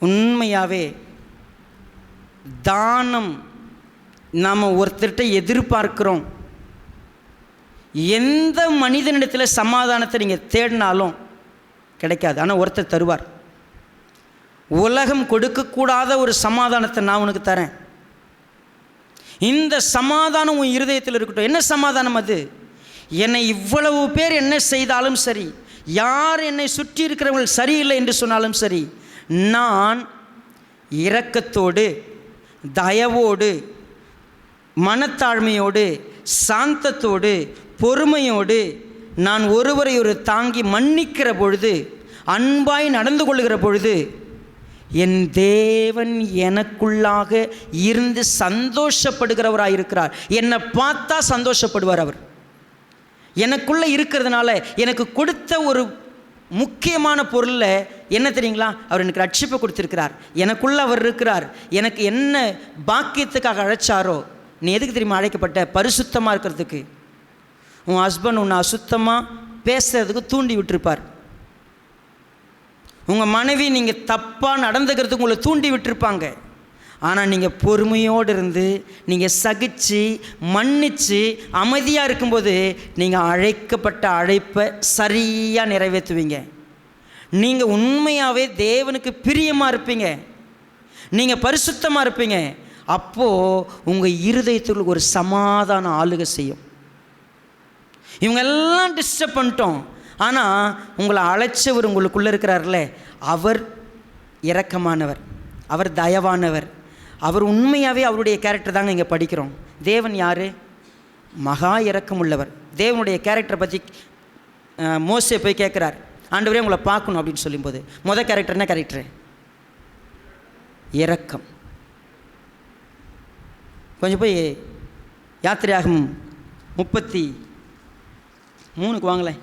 உண்மையாகவே தானம் நாம் ஒருத்தர்கிட்ட எதிர்பார்க்கிறோம். எந்த மனிதனிடத்தில் சமாதானத்தை நீங்கள் தேடினாலும் கிடைக்காது, ஆனால் ஒருத்தர் தருவார். உலகம் கொடுக்கக்கூடாத ஒரு சமாதானத்தை நான் உனக்கு தரேன். இந்த சமாதானம் உன் இருதயத்தில் இருக்கட்டும். என்ன சமாதானம் அது? என்னை இவ்வளவு பேர் என்ன செய்தாலும் சரி, யார் என்னை சுற்றி இருக்கிறவர்கள் சரியில்லை என்று சொன்னாலும் சரி, நான் இரக்கத்தோடு, தயவோடு, மனத்தாழ்மையோடு, சாந்தத்தோடு, பொறுமையோடு நான் ஒருவரை ஒரு தாங்கி மன்னிக்கிற பொழுது, அன்பாய் நடந்து கொள்கிற பொழுது, என் தேவன் எனக்குள்ளாக இருந்து சந்தோஷப்படுகிறவராக இருக்கிறார். என்னை பார்த்தா சந்தோஷப்படுவார். அவர் எனக்குள்ளே இருக்கிறதுனால எனக்கு கொடுத்த ஒரு முக்கியமான பொருளில் என்ன தெரியுங்களா, அவர் எனக்கு ரட்சிப்பை கொடுத்துருக்கிறார். எனக்குள்ளே அவர் இருக்கிறார். எனக்கு என்ன பாக்கியத்துக்காக அழைச்சாரோ, நீ எதுக்கு தெரியுமா அழைக்கப்பட்ட? பரிசுத்தமாக இருக்கிறதுக்கு. உன் ஹஸ்பண்ட் உன்னை அசுத்தமாக பேசுறதுக்கு தூண்டி விட்டுருப்பார். உங்கள் மனைவி நீங்கள் தப்பாக நடந்துக்கிறதுக்கு உங்களை தூண்டி விட்டுருப்பாங்க. ஆனால் நீங்கள் பொறுமையோடு இருந்து நீங்கள் சகித்து மன்னித்து அமைதியாக இருக்கும்போது நீங்கள் அழைக்கப்பட்ட அழைப்பை சரியாக நிறைவேற்றுவீங்க. நீங்கள் உண்மையாகவே தேவனுக்கு பிரியமாக இருப்பீங்க, நீங்கள் பரிசுத்தமாக இருப்பீங்க. அப்போது உங்கள் இருதயத்துக்குள்ள ஒரு சமாதான ஆளுகை செய்யும். இவங்கெல்லாம் டிஸ்டர்ப் பண்ணிட்டோம், ஆனால் உங்களை அழைச்சவர் உங்களுக்குள்ளே இருக்கிறார்ல, அவர் இரக்கமானவர், அவர் தயவானவர், அவர் உண்மையாகவே அவருடைய கேரக்டர் தாங்க இங்கே படிக்கிறோம். தேவன் யார்? மகா இரக்கம் உள்ளவர். தேவனுடைய கேரக்டரை பற்றி மோசே போய் கேட்குறார், ஆண்டவரே உங்களை பார்க்கணும் அப்படின்னு சொல்லும்போது முதல் கேரக்டர் என்ன கேரக்டரு? இரக்கம். கொஞ்சம் போய் யாத்திரையாகும் 33 வாங்களேன்.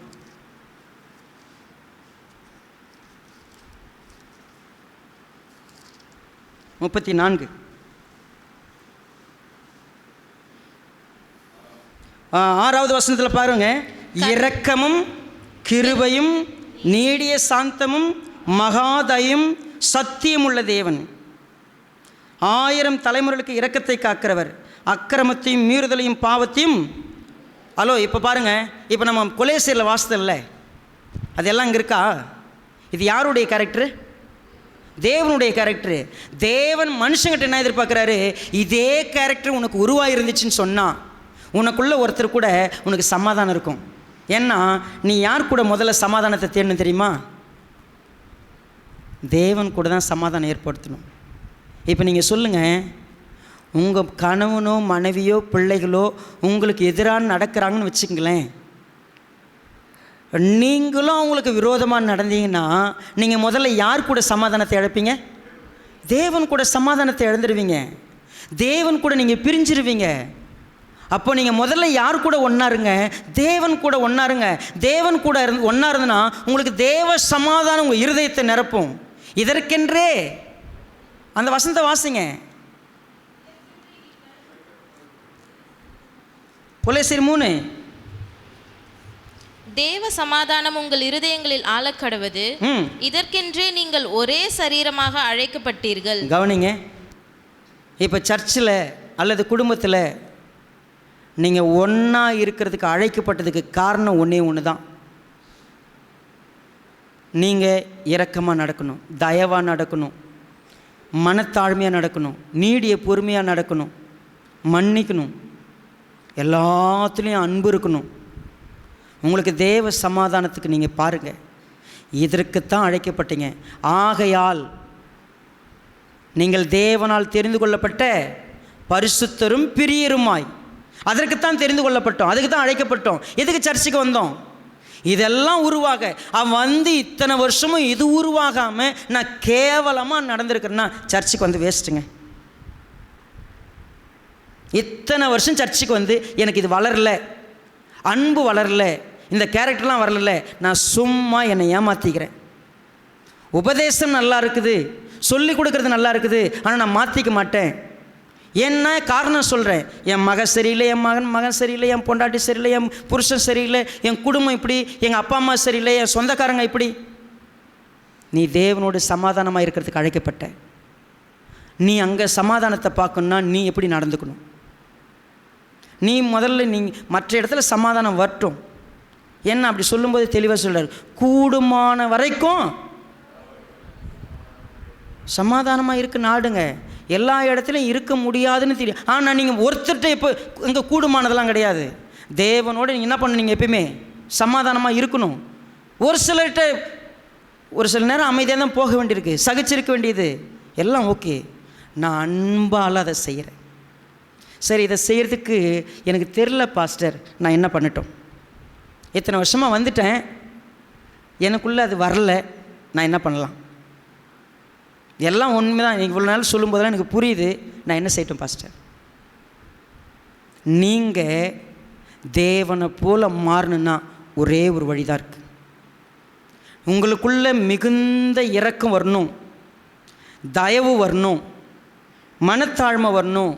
முப்பத்தி 4 6வது வசனத்தில் பாருங்க. இரக்கமும் கிருபையும் நீடிய சாந்தமும் மகாதயும் சத்தியம் உள்ள தேவன், 1000 தலைமுறைகளுக்கு இரக்கத்தை காக்கிறவர், அக்கிரமத்தையும் மீறுதலையும் பாவத்தையும். ஹலோ, இப்போ பாருங்கள், இப்போ நம்ம கொலேசியரில் வாசத்தில் அதெல்லாம் இங்கே இருக்கா? இது யாருடைய கேரக்டரு? தேவனுடைய கேரக்டரு. தேவன் மனுஷங்கிட்ட என்ன எதிர்பார்க்குறாரு? இதே கேரக்டர் உனக்கு உருவாகி இருந்துச்சுன்னு சொன்னால் உனக்குள்ள ஒருத்தர் கூட உனக்கு சமாதானம் இருக்கும். ஏன்னா நீ யார் கூட முதல்ல சமாதானத்தை தேடணும் தெரியுமா? தேவன் கூட தான் சமாதானம் ஏற்படுத்தணும். இப்போ நீங்கள் சொல்லுங்கள், உங்கள் கணவனோ மனைவியோ பிள்ளைகளோ உங்களுக்கு எதிராக நடக்கிறாங்கன்னு வச்சுங்களேன், நீங்களும் அவங்களுக்கு விரோதமாக நடந்தீங்கன்னா நீங்கள் முதல்ல யார் கூட சமாதானத்தை இழப்பீங்க? தேவன் கூட சமாதானத்தை இழந்துடுவீங்க. தேவன் கூட நீங்கள் பிரிஞ்சிருவீங்க. அப்போ நீங்கள் முதல்ல யார் கூட ஒன்றாருங்க? தேவன் கூட ஒன்றாருங்க. தேவன் கூட ஒன்றா இருந்துன்னா உங்களுக்கு தேவ சமாதானம் உங்கள் இருதயத்தை நிரப்பும். இதற்கென்றே அந்த வசனத்தை வாசிங்க. கொலேசியர் 3. தேவ சமாதானம் உங்கள் இருதயங்களில் ஆளக்கடவது, இதற்கென்றே நீங்கள் ஒரே சரீரமாக அழைக்கப்பட்டீர்கள். கவனிங்க, இப்போ சர்ச்சில் அல்லது குடும்பத்தில் நீங்கள் ஒன்றா இருக்கிறதுக்கு அழைக்கப்பட்டதுக்கு காரணம் ஒன்று தான். நீங்கள் இரக்கமாக நடக்கணும், தயவாக நடக்கணும், மனத்தாழ்மையாக நடக்கணும், நீடிய பொறுமையாக நடக்கணும், மன்னிக்கணும், எல்லாத்துலேயும் அன்பு இருக்கணும். உங்களுக்கு தேவ சமாதானத்துக்கு நீங்கள் பாருங்கள், இதற்குத்தான் அழைக்கப்பட்டீங்க. ஆகையால் நீங்கள் தேவனால் தெரிந்து கொள்ளப்பட்ட பரிசுத்தரும் பிரியருமாய், அதற்குத்தான் தெரிந்து கொள்ளப்பட்டோம், அதுக்கு தான் அழைக்கப்பட்டோம். எதுக்கு சர்ச்சுக்கு வந்தோம்? இதெல்லாம் உருவாக. அவன் வந்து இத்தனை வருஷமும் இது உருவாகாமல் நான் கேவலமாக நடந்திருக்கிறேன்னா சர்ச்சுக்கு வந்து வேஸ்ட்டுங்க. இத்தனை வருஷம் சர்ச்சுக்கு வந்து எனக்கு இது வளரல, அன்பு வளரல, இந்த கேரக்டர்லாம் வரல, நான் சும்மா என்னை ஏமாற்றிக்கிறேன். உபதேசம் நல்லா இருக்குது, சொல்லி கொடுக்கறது நல்லா இருக்குது, ஆனால் நான் மாற்றிக்க மாட்டேன். என்ன காரணம் சொல்கிறேன்? என் மகன் சரியில்லை, என் மகன் சரியில்லை, என் பொண்டாட்டி சரியில்லை, என் புருஷன் சரியில்லை, என் குடும்பம் இப்படி, எங்கள் அப்பா அம்மா சரியில்லை, என் சொந்தக்காரங்க இப்படி. நீ தேவனோடு சமாதானமாக இருக்கிறதுக்கு அழைக்கப்பட்ட. நீ அங்கே சமாதானத்தை பார்க்கணுன்னா நீ எப்படி நடந்துக்கணும்? நீ முதல்ல மற்ற இடத்துல சமாதானம் வரட்டும். என்ன அப்படி சொல்லும்போது தெளிவாக சொல்கிறார், கூடுமான வரைக்கும் சமாதானமாக இருக்கு நாடுங்க. எல்லா இடத்துலையும் இருக்க முடியாதுன்னு தெரியும். ஆனால் நீங்கள் ஒருத்தர்கிட்ட இப்போ இங்கே கூடுமானதெல்லாம் கிடையாது. தேவனோடு நீங்கள் என்ன பண்ணுவீங்க? எப்பயுமே சமாதானமாக இருக்கணும். ஒரு சிலர்கிட்ட ஒரு சில நேரம் அமைதியாக தான் போக வேண்டியிருக்கு, சகிச்சிருக்க வேண்டியது எல்லாம் ஓகே. நான் அன்பால் அதை செய்கிறேன். சரி, இதை செய்கிறதுக்கு எனக்கு தெரில பாஸ்டர், நான் என்ன பண்ணட்டும்? இத்தனை வருஷமாக வந்துட்டேன், எனக்குள்ளே அது வரல, நான் என்ன பண்ணலாம்? எல்லாம் உண்மை தான். நீங்கள் இவ்வளோ நாள் சொல்லும்போதெல்லாம் எனக்கு புரியுது, நான் என்ன செய்யட்டும் பாஸ்டர்? நீங்கள் தேவனை போல மாறணுன்னா ஒரே ஒரு வழிதான் இருக்குது. உங்களுக்குள்ள மிகுந்த இரக்கம் வரணும், தயவு வரணும், மனத்தாழ்மை வரணும்,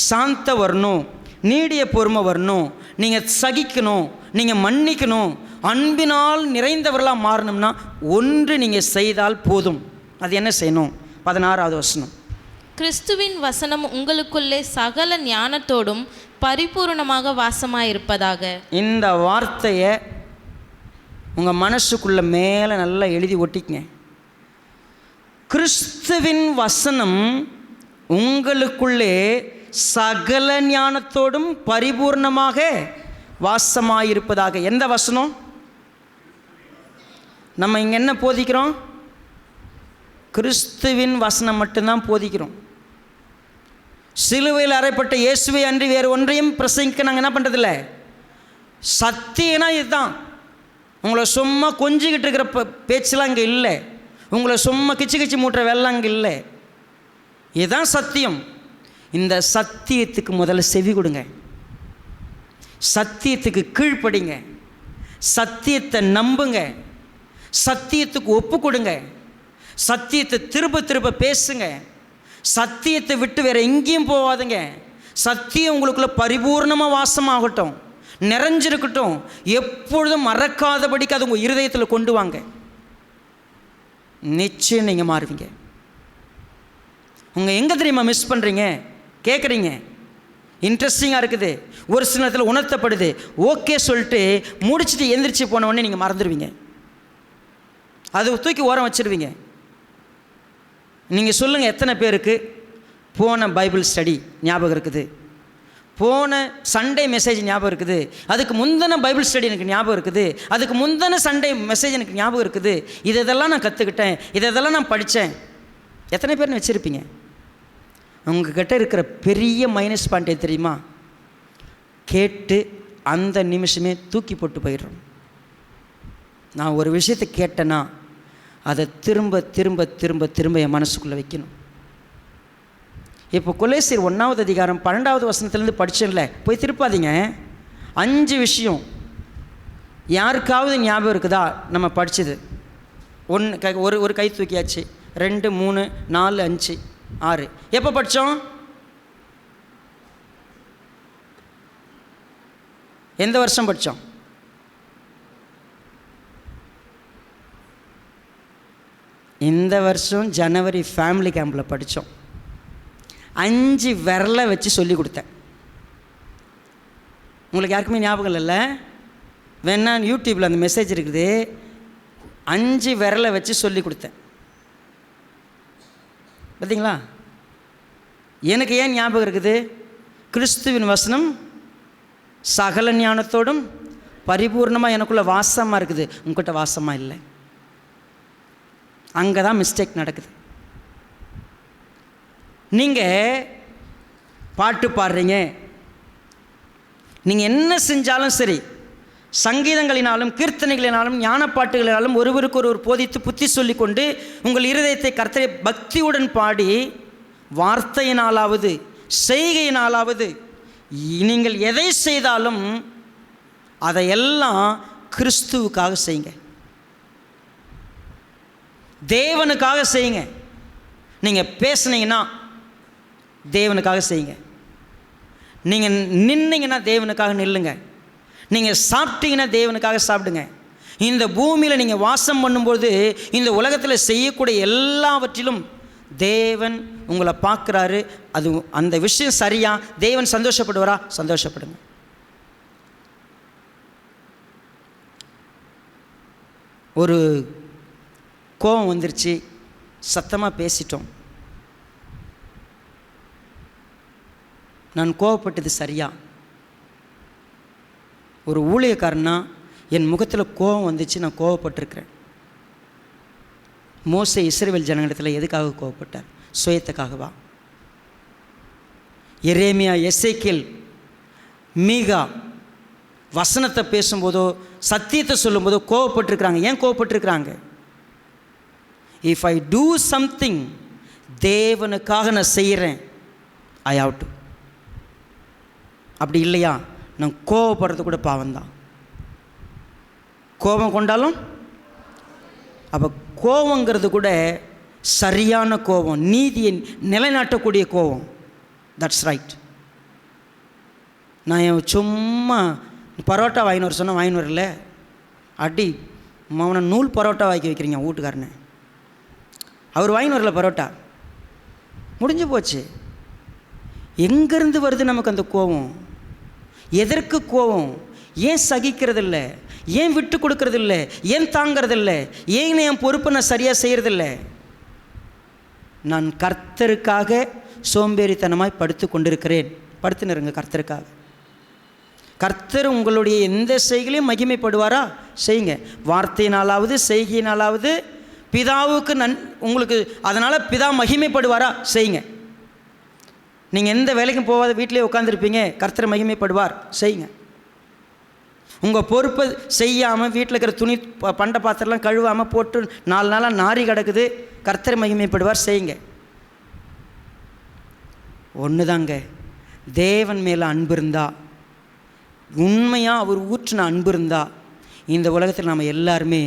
சாந்த வரணும், நீடிய பொறுமை வரணும், நீங்கள் சகிக்கணும், நீங்கள் மன்னிக்கணும், அன்பினால் நிறைந்தவர்களாக மாறணும்னா ஒன்று நீங்கள் செய்தால் போதும். அது என்ன செய்யணும்? 16வது வசனம். கிறிஸ்துவின் வசனம் உங்களுக்குள்ளே சகல ஞானத்தோடும் பரிபூர்ணமாக வாசமாயிருப்பதாக. இந்த வார்த்தையை உங்கள் மனசுக்குள்ளே மேலே நல்லா எழுதி ஒட்டிக்கங்க. கிறிஸ்துவின் வசனம் உங்களுக்குள்ளே சகல ஞானத்தோடும் பரிபூர்ணமாக வாசமாயிருப்பதாக. எந்த வசனம்? நம்ம இங்கே என்ன போதிக்கிறோம்? கிறிஸ்துவின் வசனம் மட்டும்தான் போதிக்கிறோம். சிலுவையில் அறைப்பட்ட இயேசுவை அன்றி வேறு ஒன்றையும் பிரசங்கிக்க நாங்கள் என்ன பண்ணுறதில்ல. சத்தியனா இதுதான். உங்களை சும்மா கொஞ்சிக்கிட்டு இருக்கிற பேச்செலாம் இங்கே இல்லை. உங்களை சும்மா கிச்சு கிச்சு மூட்டுற வேலை அங்கே இல்லை. இதுதான் சத்தியம். இந்த சத்தியத்துக்கு முதல்ல செவி கொடுங்க. சத்தியத்துக்கு கீழ்ப்படிங்க. சத்தியத்தை நம்புங்க. சத்தியத்துக்கு ஒப்பு கொடுங்க. சத்தியத்தை திரும்ப திரும்ப பேசுங்க. சத்தியத்தை விட்டு வேறு எங்கேயும் போகாதுங்க. சத்தியம் உங்களுக்குள்ள பரிபூர்ணமாக வாசமாகட்டும், நிறைஞ்சிருக்கட்டும். எப்பொழுதும் மறக்காதபடிக்கு அது உங்கள் இருதயத்தில் கொண்டு வாங்க. நிச்சயம் நீங்கள் மாறுவீங்க. உங்கள் எங்கே தெரியுமா மிஸ் பண்ணுறீங்க? கேட்குறீங்க, இன்ட்ரெஸ்டிங்காக இருக்குது, ஒரு சில நேரத்தில் உணர்த்தப்படுது, ஓகே சொல்லிட்டு முடிச்சுட்டு எந்திரிச்சு போன உடனே நீங்கள் மறந்துடுவீங்க. அது தூக்கி ஓரம் வச்சுருவீங்க. நீங்கள் சொல்லுங்கள், எத்தனை பேருக்கு போன பைபிள் ஸ்டடி ஞாபகம் இருக்குது, போன சண்டே மெசேஜ் ஞாபகம் இருக்குது, அதுக்கு முந்தின பைபிள் ஸ்டடி எனக்கு ஞாபகம் இருக்குது, அதுக்கு முந்தின சண்டே மெசேஜ் எனக்கு ஞாபகம் இருக்குது, இதெல்லாம் நான் கற்றுக்கிட்டேன், இதெல்லாம் நான் படித்தேன். எத்தனை பேர்னு வச்சுருப்பீங்க? உங்கள்கிட்ட இருக்கிற பெரிய மைனஸ் பாயிண்ட் தெரியுமா? கேட்டு அந்த நிமிஷமே தூக்கி போட்டு போயிடுறோம். நான் ஒரு விஷயத்தை கேட்டேன்னா அதை திரும்ப திரும்ப திரும்ப திரும்ப என் மனசுக்குள்ளே வைக்கணும். இப்போ கொலேசியர் 1வது அதிகாரம் 12வது வசனத்துலேருந்து படிச்சேன்ல, போய் திருப்பாதீங்க. 5 விஷயம் யாருக்காவது ஞாபகம் இருக்குதா? நம்ம படித்தது ஒரு கை தூக்கியாச்சு. 2 3 4 5 6. எப்போ படித்தோம்? எந்த வருஷம் படித்தோம்? இந்த வருஷம் ஜனவரி ஃபேமிலி கேம்பில் படித்தோம். 5 விரலை வச்சு சொல்லி கொடுத்தேன். உங்களுக்கு யாருக்குமே ஞாபகம் இல்லைல்ல? வேணா யூடியூப்பில் அந்த மெசேஜ் இருக்குது. 5 விரலை வச்சு சொல்லி கொடுத்தேன். பார்த்தீங்களா? எனக்கு ஏன் ஞாபகம் இருக்குது? கிறிஸ்துவின் வசனம் சகல ஞானத்தோடும் பரிபூர்ணமாக எனக்குள்ளே வாசமாக இருக்குது. உங்கள்கிட்ட வாசமாக இல்லை. அங்கே தான் மிஸ்டேக் நடக்குது. நீங்கள் பாட்டு பாடுறீங்க, நீங்கள் என்ன செஞ்சாலும் சரி, சங்கீதங்களினாலும் கீர்த்தனைகளினாலும் ஞான பாட்டுகளினாலும் ஒருவருக்கு ஒருவர் போதித்து புத்தி சொல்லிக்கொண்டு உங்கள் இருதயத்தை கர்த்தரை பக்தியுடன் பாடி வார்த்தையினாலாவது செய்கையினாலாவது நீங்கள் எதை செய்தாலும் அதையெல்லாம் கிறிஸ்துவுக்காக செய்யுங்க, தேவனுக்காக செய்யுங்க. நீங்கள் பேசுனீங்கன்னா தேவனுக்காக செய்யுங்க. நீங்கள் நின்னீங்கன்னா தேவனுக்காக நில்லுங்க. நீங்கள் சாப்பிட்டீங்கன்னா தேவனுக்காக சாப்பிடுங்க. இந்த பூமியில் நீங்கள் வாசம் பண்ணும்போது இந்த உலகத்தில் செய்யக்கூடிய எல்லாவற்றிலும் தேவன் உங்களை பார்க்குறாரு. அது அந்த விஷயம் சரியா? தேவன் சந்தோஷப்படுவாரா? சந்தோஷப்படுங்க. ஒரு கோபம் வந்துருச்சு, சத்தமாக பேசிட்டோம். நான் கோபப்பட்டது சரியா? ஒரு ஊழியக்காரனா என் முகத்தில் கோபம் வந்துச்சு, நான் கோபப்பட்டிருக்கிறேன். மோசே இஸ்ரவேல் ஜனங்களிடத்தில் எதுக்காக கோபப்பட்டார்? சுயத்துக்காகவா? எரேமியா, எசேக்கியேல், மீகா வசனத்தை பேசும்போதோ சத்தியத்தை சொல்லும்போதோ கோபப்பட்டிருக்கிறாங்க. ஏன் கோபப்பட்டிருக்கிறாங்க? இஃப் ஐ டூ சம்திங், தேவனுக்காக நான் செய்கிறேன், ஐ ஹவ் டு. அப்படி இல்லையா, நான் கோபப்படுறது கூட பாவம்தான். கோபம் கொண்டாலும் அப்போ கோபங்கிறது கூட சரியான கோபம், நீதியை நிலைநாட்டக்கூடிய கோபம். That's right. நான் சும்மா பரோட்டா வாங்கின்னு வர சொன்னால் வாங்கின்னு வரல, அடி அவனை நூல் பரோட்டா வாங்கி வைக்கிறீங்க வீட்டுக்காரனை. அவர் வாங்கின்னு வரல பரோட்டா, முடிஞ்சு போச்சு. எங்கேருந்து வருது நமக்கு அந்த கோபம்? எதற்கு கோபம்? ஏன் சகிக்கிறதில்ல? ஏன் விட்டு கொடுக்கறதில்ல? ஏன் தாங்கிறதில்ல? ஏன் என் பொறுப்பை நான் சரியாக செய்கிறதில்ல? நான் கர்த்தருக்காக சோம்பேறித்தனமாய் படுத்து கொண்டிருக்கிறேன். படுத்துனுருங்க கர்த்தருக்காக. கர்த்தர் உங்களுடைய எந்த செய்கையிலையும் மகிமைப்படுவாரா? செய்யுங்க. வார்த்தையினாலாவது செய்கையினாலாவது பிதாவுக்கு உங்களுக்கு அதனால் பிதா மகிமைப்படுவாரா? செய்யுங்க. நீங்கள் எந்த வேலைக்கும் போகாத வீட்டிலே உட்காந்துருப்பீங்க, கர்த்தர் மகிமைப்படுவார். செய்யுங்க. உங்கள் பொறுப்பை செய்யாமல் வீட்டில் இருக்கிற துணி பண்டை பாத்திரம்லாம் கழுவாமல் போட்டு 4 நாளாக நாரி கிடக்குது, கர்த்தர் மகிமைப்படுவார். செய்யுங்க. ஒன்று தாங்க, தேவன் மேலே அன்பு இருந்தால், உண்மையாக அவர் ஊற்றின அன்பு இருந்தால், இந்த உலகத்தில் நாம் எல்லாருமே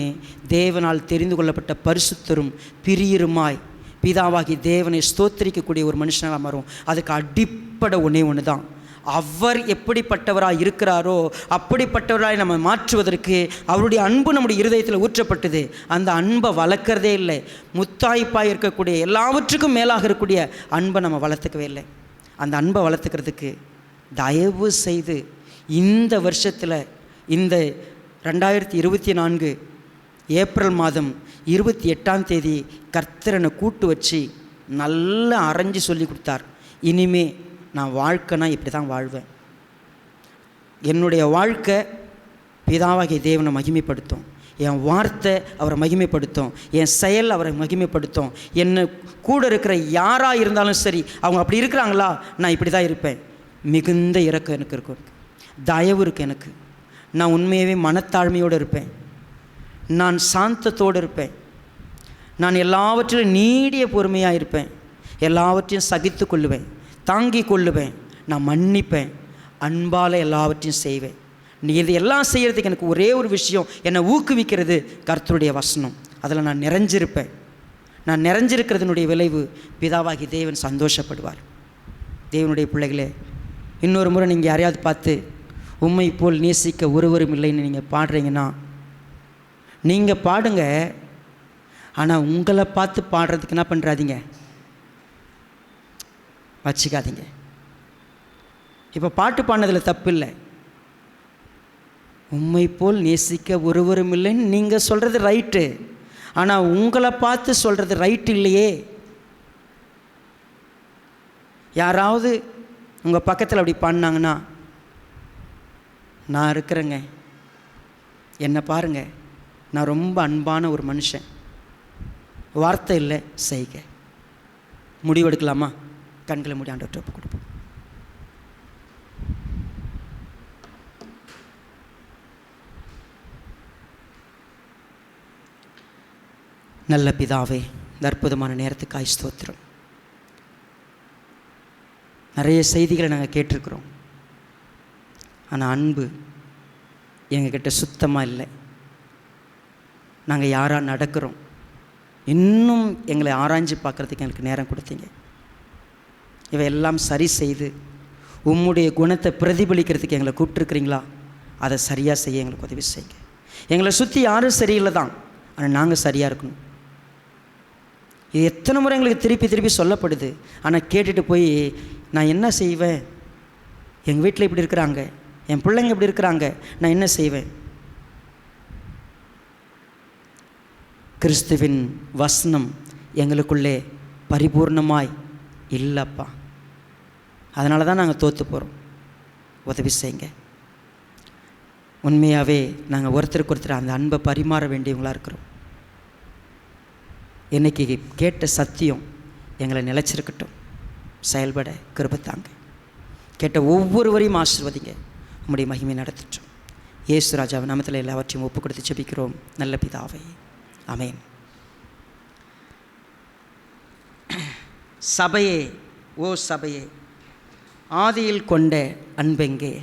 தேவனால் தெரிந்து கொள்ளப்பட்ட பரிசுத்தரும் பிரியருமாய் பிதாவாகி தேவனை ஸ்தோத்திரிக்கக்கூடிய ஒரு மனுஷனாக மாறும். அதுக்கு அடிப்படை ஒன்று தான், அவர் எப்படிப்பட்டவராக இருக்கிறாரோ அப்படிப்பட்டவராய் நம்ம மாற்றுவதற்கு அவருடைய அன்பு நம்முடைய இருதயத்தில் ஊற்றப்பட்டது. அந்த அன்பை வளர்க்குறதே இல்லை. முத்தாய்ப்பாக இருக்கக்கூடிய எல்லாவற்றுக்கும் மேலாக இருக்கக்கூடிய அன்பை நம்ம வளர்த்துக்கவே இல்லை. அந்த அன்பை வளர்த்துக்கிறதுக்கு தயவு செய்து இந்த வருஷத்தில், இந்த 2024 ஏப்ரல் மாதம் 28ஆம் தேதி கர்த்தரனை கூட்டு வச்சு நல்லா அரைஞ்சி சொல்லி கொடுத்தார். இனிமே நான் வாழ்க்கைனா இப்படி தான் வாழ்வேன். என்னுடைய வாழ்க்கை பிதாவாகிய தேவனை மகிமைப்படுத்தும், என் வார்த்தை அவரை மகிமைப்படுத்தும், என் செயல் அவரை மகிமைப்படுத்தும். என்னை கூட இருக்கிற யாராக இருந்தாலும் சரி, அவங்க அப்படி இருக்கிறாங்களா, நான் இப்படி தான் இருப்பேன். மிகுந்த இரக்கம் எனக்கு இருக்கும், தயவு இருக்குது எனக்கு. நான் உண்மையாகவே மனத்தாழ்மையோடு இருப்பேன், நான் சாந்தத்தோடு இருப்பேன், நான் எல்லாவற்றிலும் நீடிய பொறுமையாக இருப்பேன், எல்லாவற்றையும் சகித்து கொள்ளுவேன், தாங்கி கொள்ளுவேன், நான் மன்னிப்பேன், அன்பால் எல்லாவற்றையும் செய்வேன். நீ இது எல்லாம் செய்கிறதுக்கு எனக்கு ஒரே ஒரு விஷயம் என்னை ஊக்குவிக்கிறது, கர்த்தருடைய வசனம். அதில் நான் நிறைஞ்சிருப்பேன். நான் நிறைஞ்சிருக்கிறதுனுடைய விளைவு பிதாவாகி தேவன் சந்தோஷப்படுவார். தேவனுடைய பிள்ளைகளே, இன்னொரு முறை நீங்கள் யாரையாவது பார்த்து உம்மை போல் நேசிக்க ஒருவரும் இல்லைன்னு நீங்கள் பாடுறீங்கன்னா, நீங்கள் பாடுங்க. ஆனால் உங்களை பார்த்து பாடுறதுக்கு என்ன பண்ணுறாதீங்க, வச்சுக்காதீங்க. இப்போ பாட்டு பாடினதில் தப்பு இல்லை. உம்மை போல் நேசிக்க ஒருவரும் இல்லைன்னு நீங்கள் சொல்கிறது ரைட்டு. ஆனால் உங்களை பார்த்து சொல்கிறது ரைட்டு இல்லையே. யாராவது உங்கள் பக்கத்தில் அப்படி பாடினாங்கன்னா, நான் இருக்கிறேங்க, என்னை பாருங்க, நான் ரொம்ப அன்பான ஒரு மனுஷன், வார்த்தை இல்லை செய்க. முடிவெடுக்கலாமா? கண்களை மூடி ஆண்டவர்கிட்ட ஒப்பு கொடுப்போம். நல்ல பிதாவே, இந்த அற்புதமான நேரத்துக்காய் ஸ்தோத்திரம். நிறைய செய்திகளை நாங்கள் கேட்டிருக்கிறோம், ஆனால் அன்பு எங்ககிட்ட சுத்தமாக இல்லை. நாங்கள் யாராக நடக்கிறோம், இன்னும் எங்களை ஆராய்ஞ்சு பார்க்குறதுக்கு எங்களுக்கு நேரம் கொடுத்தீங்க. இவையெல்லாம் சரி செய்து உம்முடைய குணத்தை பிரதிபலிக்கிறதுக்கு எங்களை கூப்பிட்டுருக்கிறீங்களா? அதை சரியாக செய்ய எங்களுக்கு உதவி செய்யுங்க. எங்களை சுற்றி யாரும் சரியில்லை தான், ஆனால் நாங்கள் சரியாக இருக்கணும். இது எத்தனை முறை எங்களுக்கு திருப்பி திருப்பி சொல்லப்படுது. ஆனால் கேட்டுட்டு போய் நான் என்ன செய்வேன், எங்கள் வீட்டில் இப்படி இருக்கிறாங்க, என் பிள்ளைங்க இப்படி இருக்கிறாங்க, நான் என்ன செய்வேன்? கிறிஸ்துவின் வசனம் எங்களுக்குள்ளே பரிபூர்ணமாய் இல்லைப்பா. அதனால தான் நாங்கள் தோற்று போகிறோம். உதவி செய்யுங்க. உண்மையாகவே நாங்கள் ஒருத்தருக்கு ஒருத்தர் அந்த அன்பை பரிமாற வேண்டியவங்களாக இருக்கிறோம். இன்றைக்கி கேட்ட சத்தியம் எங்களை நிலைச்சிருக்கட்டும், செயல்பட கிருபை தாங்க. கேட்ட ஒவ்வொருவரையும் ஆசீர்வதிங்க, உம்முடைய மகிமை நடத்திட்டோம். இயேசு ராஜாவை நாமத்தில் எல்லாவற்றையும் ஒப்பு கொடுத்து ஜெபிக்கிறோம் நல்ல பிதாவே, ஆமென். சபையே, ஓ சபையே, ஆதியில் கொண்ட அன்பெங்கே?